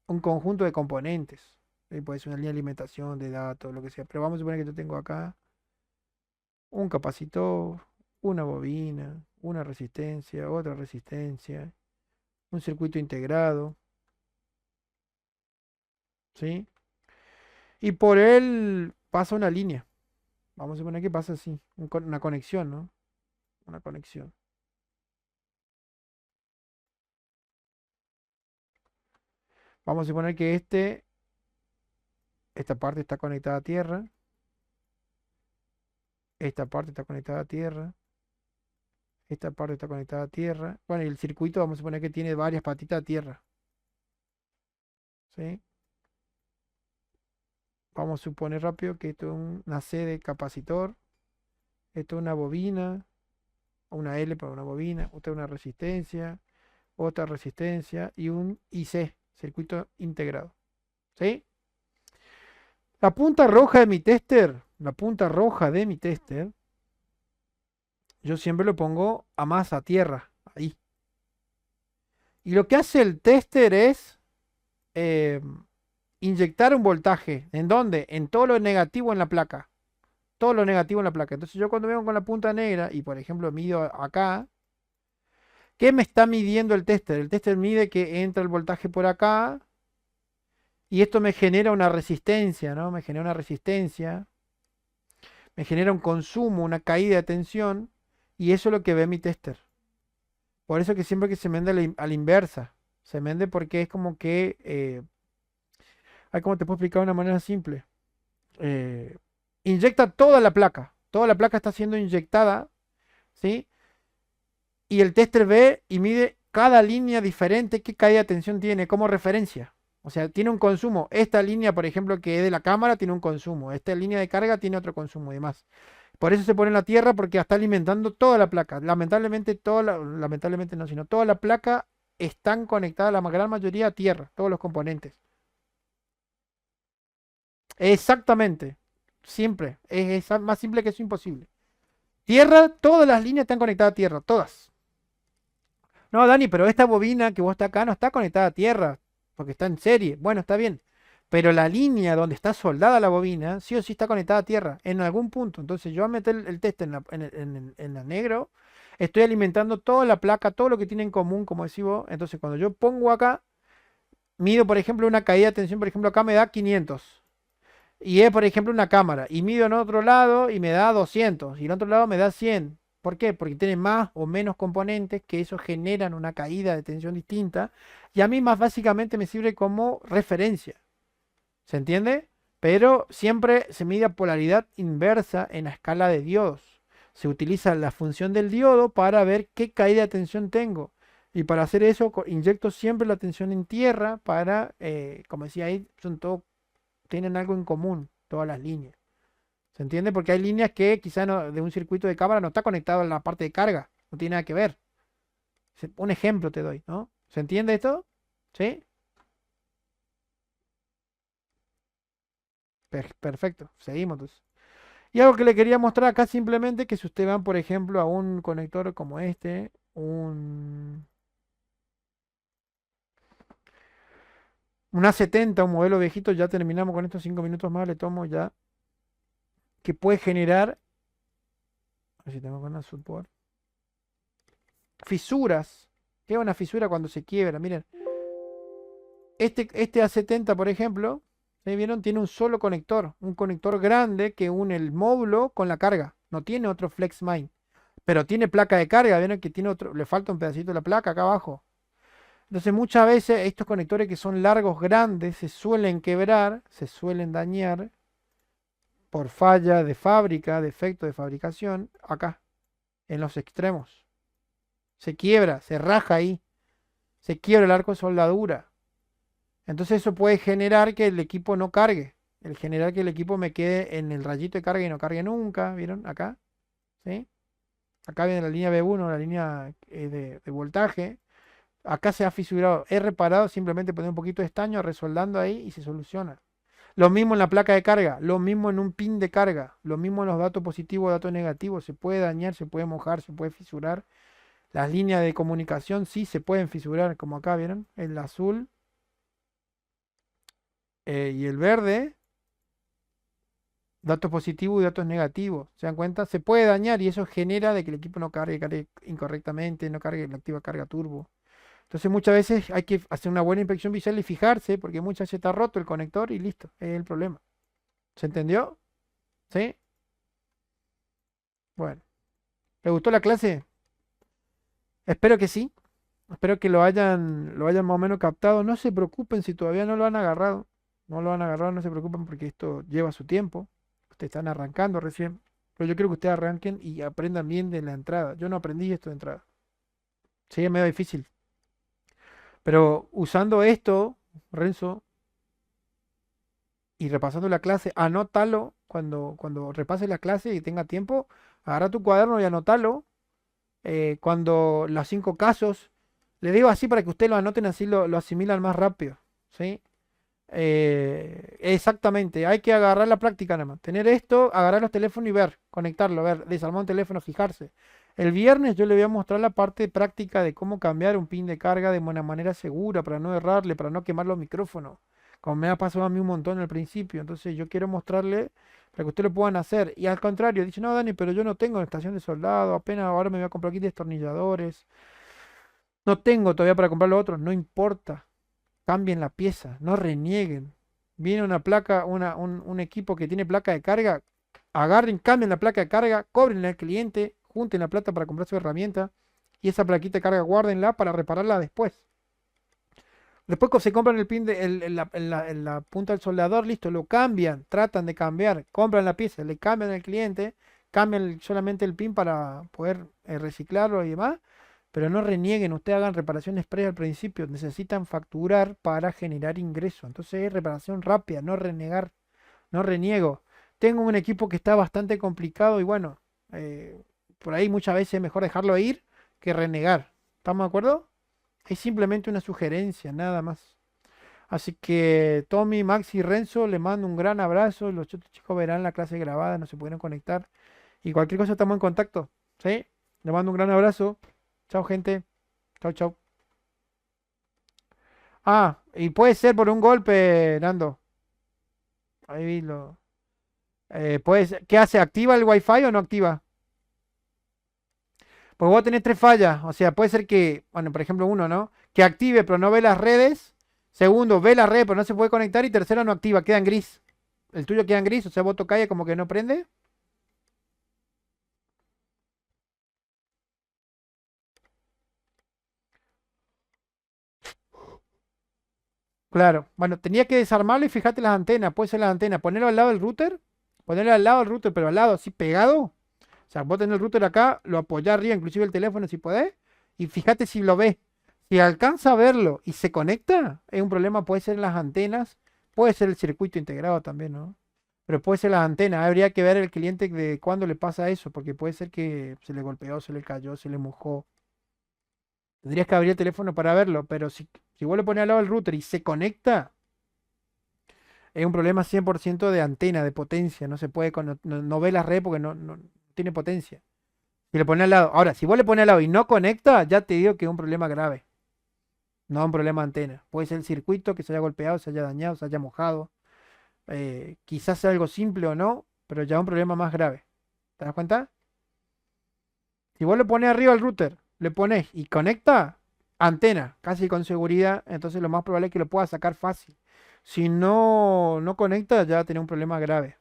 un conjunto de componentes. Puede ser una línea de alimentación, de datos, lo que sea. Pero vamos a suponer que yo tengo acá un capacitor, una bobina, una resistencia, otra resistencia, un circuito integrado, ¿sí? Y por él pasa una línea. Vamos a suponer que pasa así, una conexión, ¿no? Una conexión. Vamos a suponer que esta parte está conectada a tierra, esta parte está conectada a tierra, esta parte está conectada a tierra. Bueno, y el circuito vamos a suponer que tiene varias patitas a tierra, ¿sí? Vamos a suponer rápido que esto es una C de capacitor, esto es una bobina, una L para una bobina, otra una resistencia, otra resistencia y un IC, circuito integrado, ¿sí? La punta roja de mi tester, la punta roja de mi tester, yo siempre lo pongo a más a tierra, ahí. Y lo que hace el tester es eh, inyectar un voltaje. ¿En dónde? En todo lo negativo en la placa. Todo lo negativo en la placa. Entonces yo cuando vengo con la punta negra y por ejemplo mido acá, ¿qué me está midiendo el tester? El tester mide que entra el voltaje por acá y esto me genera una resistencia, ¿no? Me genera una resistencia, me genera un consumo, una caída de tensión y eso es lo que ve mi tester. Por eso que siempre que se vende a la inversa, se vende porque es como que, ay, ¿cómo te puedo explicar de una manera simple? Eh, Inyecta toda la placa está siendo inyectada, ¿sí? Y el tester ve y mide cada línea diferente qué caída de tensión tiene como referencia. O sea, tiene un consumo. Esta línea, por ejemplo, que es de la cámara, tiene un consumo. Esta línea de carga tiene otro consumo y demás. Por eso se pone en la tierra porque está alimentando toda la placa. Lamentablemente, lamentablemente no, sino toda la placa están conectadas, la gran mayoría a tierra, todos los componentes. Exactamente. Siempre. Es más simple que eso imposible. Tierra, todas las líneas están conectadas a tierra, todas. No, Dani, pero esta bobina que vos está acá no está conectada a tierra, porque está en serie. Bueno, está bien. Pero la línea donde está soldada la bobina, sí o sí está conectada a tierra, en algún punto. Entonces yo al meter el test en la negro, estoy alimentando toda la placa, todo lo que tiene en común, como decís vos. Entonces cuando yo pongo acá, mido, por ejemplo, una caída de tensión, por ejemplo, acá me da 500. Y es, por ejemplo, una cámara. Y mido en otro lado y me da 200. Y en otro lado me da 100. ¿Por qué? Porque tiene más o menos componentes que eso generan una caída de tensión distinta. Y a mí más básicamente me sirve como referencia. ¿Se entiende? Pero siempre se mide a polaridad inversa en la escala de diodos. Se utiliza la función del diodo para ver qué caída de tensión tengo. Y para hacer eso inyecto siempre la tensión en tierra para, como decía ahí, son todo tienen algo en común, todas las líneas. ¿Se entiende? Porque hay líneas que quizá de un circuito de cámara no está conectado a la parte de carga, no tiene nada que ver. Un ejemplo te doy, ¿no? ¿Se entiende esto? ¿Sí? Perfecto, seguimos entonces. Y algo que le quería mostrar acá simplemente que si ustedes van, por ejemplo, a un conector como Un A70, un modelo viejito, ya terminamos con estos 5 minutos más, le tomo ya, que puede generar, a ver si tengo con la support, fisuras. ¿Qué es una fisura cuando se quiebra? Miren, este A70, por ejemplo, ¿sí vieron? Tiene un solo conector, un conector grande que une el módulo con la carga. No tiene otro flex mine, pero tiene placa de carga. ¿Vieron que tiene otro? Le falta un pedacito de la placa acá abajo. Entonces muchas veces estos conectores que son largos, grandes, se suelen quebrar, se suelen dañar por falla de fábrica, defecto de fabricación, acá, en los extremos. Se quiebra, se raja ahí, se quiebra el arco de soldadura. Entonces eso puede generar que el equipo no cargue, el generar que el equipo me quede en el rayito de carga y no cargue nunca, ¿vieron? Acá, ¿sí? Acá viene la línea B1, la línea de voltaje. Acá se ha fisurado, he reparado, simplemente poner un poquito de estaño, resoldando ahí y se soluciona. Lo mismo en la placa de carga, lo mismo en un pin de carga, lo mismo en los datos positivos, datos negativos. Se puede dañar, se puede mojar, se puede fisurar. Las líneas de comunicación sí se pueden fisurar, como acá, ¿vieron? El azul y el verde, datos positivos y datos negativos. ¿Se dan cuenta? Se puede dañar y eso genera de que el equipo no cargue, cargue incorrectamente, no cargue la activa carga turbo. Entonces muchas veces hay que hacer una buena inspección visual y fijarse, porque muchas veces está roto el conector y listo, es el problema. ¿Se entendió? ¿Sí? Bueno, ¿le gustó la clase? Espero que sí. Espero que lo hayan más o menos captado. No se preocupen si todavía no lo han agarrado. No lo han agarrado, no se preocupen porque esto lleva su tiempo. Ustedes están arrancando recién. Pero yo quiero que ustedes arranquen y aprendan bien de la entrada. Yo no aprendí esto de entrada. Sí, es medio difícil. Pero usando esto, Renzo, y repasando la clase, anótalo cuando repases la clase y tenga tiempo. Agarra tu cuaderno y anótalo. Cuando los 5 casos, le digo así para que ustedes lo anoten, así lo asimilan más rápido. ¿Sí? Exactamente, hay que agarrar la práctica nada más. Tener esto, agarrar los teléfonos y ver, conectarlo, ver, desarmar un teléfono, fijarse. El viernes yo le voy a mostrar la parte práctica de cómo cambiar un pin de carga de una manera segura, para no errarle, para no quemar los micrófonos, como me ha pasado a mí un montón al principio. Entonces yo quiero mostrarle para que ustedes lo puedan hacer. Y al contrario, dice, no, Dani, pero yo no tengo estación de soldado, apenas ahora me voy a comprar aquí destornilladores. No tengo todavía para comprar los otros, no importa. Cambien la pieza, no renieguen. Viene una placa, un equipo que tiene placa de carga, agarren, cambien la placa de carga, cóbrenle al cliente, junten la plata para comprar su herramienta y esa plaquita de carga guárdenla para repararla después. Después se compran el pin en la punta del soldador, listo, lo cambian, tratan de cambiar, compran la pieza, le cambian al cliente, cambian solamente el pin para poder reciclarlo y demás, pero no renieguen, ustedes hagan reparaciones pre al principio, necesitan facturar para generar ingreso, entonces es reparación rápida, no renegar, no reniego. Tengo un equipo que está bastante complicado y bueno, por ahí muchas veces es mejor dejarlo ir que renegar. ¿Estamos de acuerdo? Es simplemente una sugerencia, nada más. Así que Tommy, Max y Renzo, les mando un gran abrazo. Los otros chicos verán la clase grabada, no se pueden conectar. Y cualquier cosa estamos en contacto. ¿Sí? Les mando un gran abrazo. Chao, gente. Chao, chao. Ah, y puede ser por un golpe, Nando. Ahí vi lo. ¿Qué hace? ¿Activa el Wi-Fi o no activa? Pues vos tenés 3 fallas. O sea, puede ser que, bueno, por ejemplo, uno, ¿no? Que active pero no ve las redes. Segundo, ve la red pero no se puede conectar. Y tercero, no activa, queda en gris. El tuyo queda en gris, o sea, vos tocáis como que no prende. Claro. Bueno, tenía que desarmarlo y fíjate las antenas. Puede ser las antenas. Ponerlo al lado del router. Ponerlo al lado del router, pero al lado, así pegado. O sea, vos tenés el router acá, lo apoyás arriba, inclusive el teléfono si podés. Y fíjate si lo ves. Si alcanza a verlo y se conecta, es un problema, puede ser las antenas, puede ser el circuito integrado también, ¿no? Pero puede ser las antenas. Habría que ver el cliente de cuándo le pasa eso, porque puede ser que se le golpeó, se le cayó, se le mojó. Tendrías que abrir el teléfono para verlo, pero si vos le pones al lado del router y se conecta, es un problema 100% de antena, de potencia. No se puede, no ve la red porque no tiene potencia. Si le pones al lado, ahora, si vos le pones al lado y no conecta, ya te digo que es un problema grave. no un problema de antena. Puede ser el circuito que se haya golpeado, se haya dañado, se haya mojado. Quizás sea algo simple o no, pero ya un problema más grave. ¿Te das cuenta? Si vos le pones arriba al router, le pones y conecta, antena, casi con seguridad, entonces lo más probable es que lo pueda sacar fácil. Si no conecta, ya tiene un problema grave,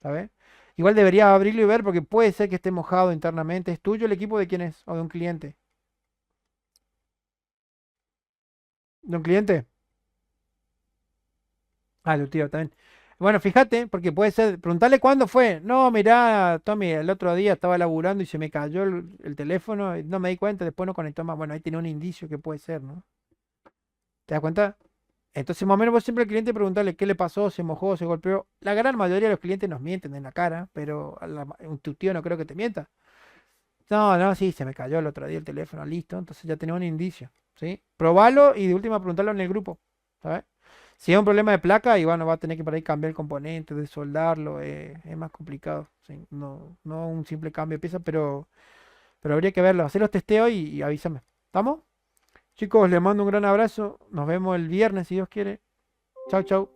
¿sabes? Igual deberías abrirlo y ver porque puede ser que esté mojado internamente. ¿Es tuyo el equipo de quién es? ¿O de un cliente? ¿De un cliente? Ah, tu tío también. Bueno, fíjate, porque puede ser, preguntarle cuándo fue. No, mirá, Tommy, el otro día estaba laburando y se me cayó el teléfono, y no me di cuenta, después no conectó más. Bueno, ahí tiene un indicio que puede ser, ¿no? ¿Te das cuenta? Entonces, más o menos vos siempre al cliente preguntarle qué le pasó, se mojó, se golpeó. La gran mayoría de los clientes nos mienten en la cara, pero tu tío no creo que te mienta. No, no, sí, se me cayó el otro día el teléfono, listo. Entonces ya tenemos un indicio, ¿sí? Probalo y de última preguntarlo en el grupo, ¿sabes? Si es un problema de placa, y bueno, va a tener que por ahí cambiar el componente, desoldarlo, es más complicado, ¿sí? No, no un simple cambio de pieza, pero habría que verlo. Hacer los testeos y avísame. ¿Estamos? Chicos, les mando un gran abrazo. Nos vemos el viernes si Dios quiere. Chau, chau.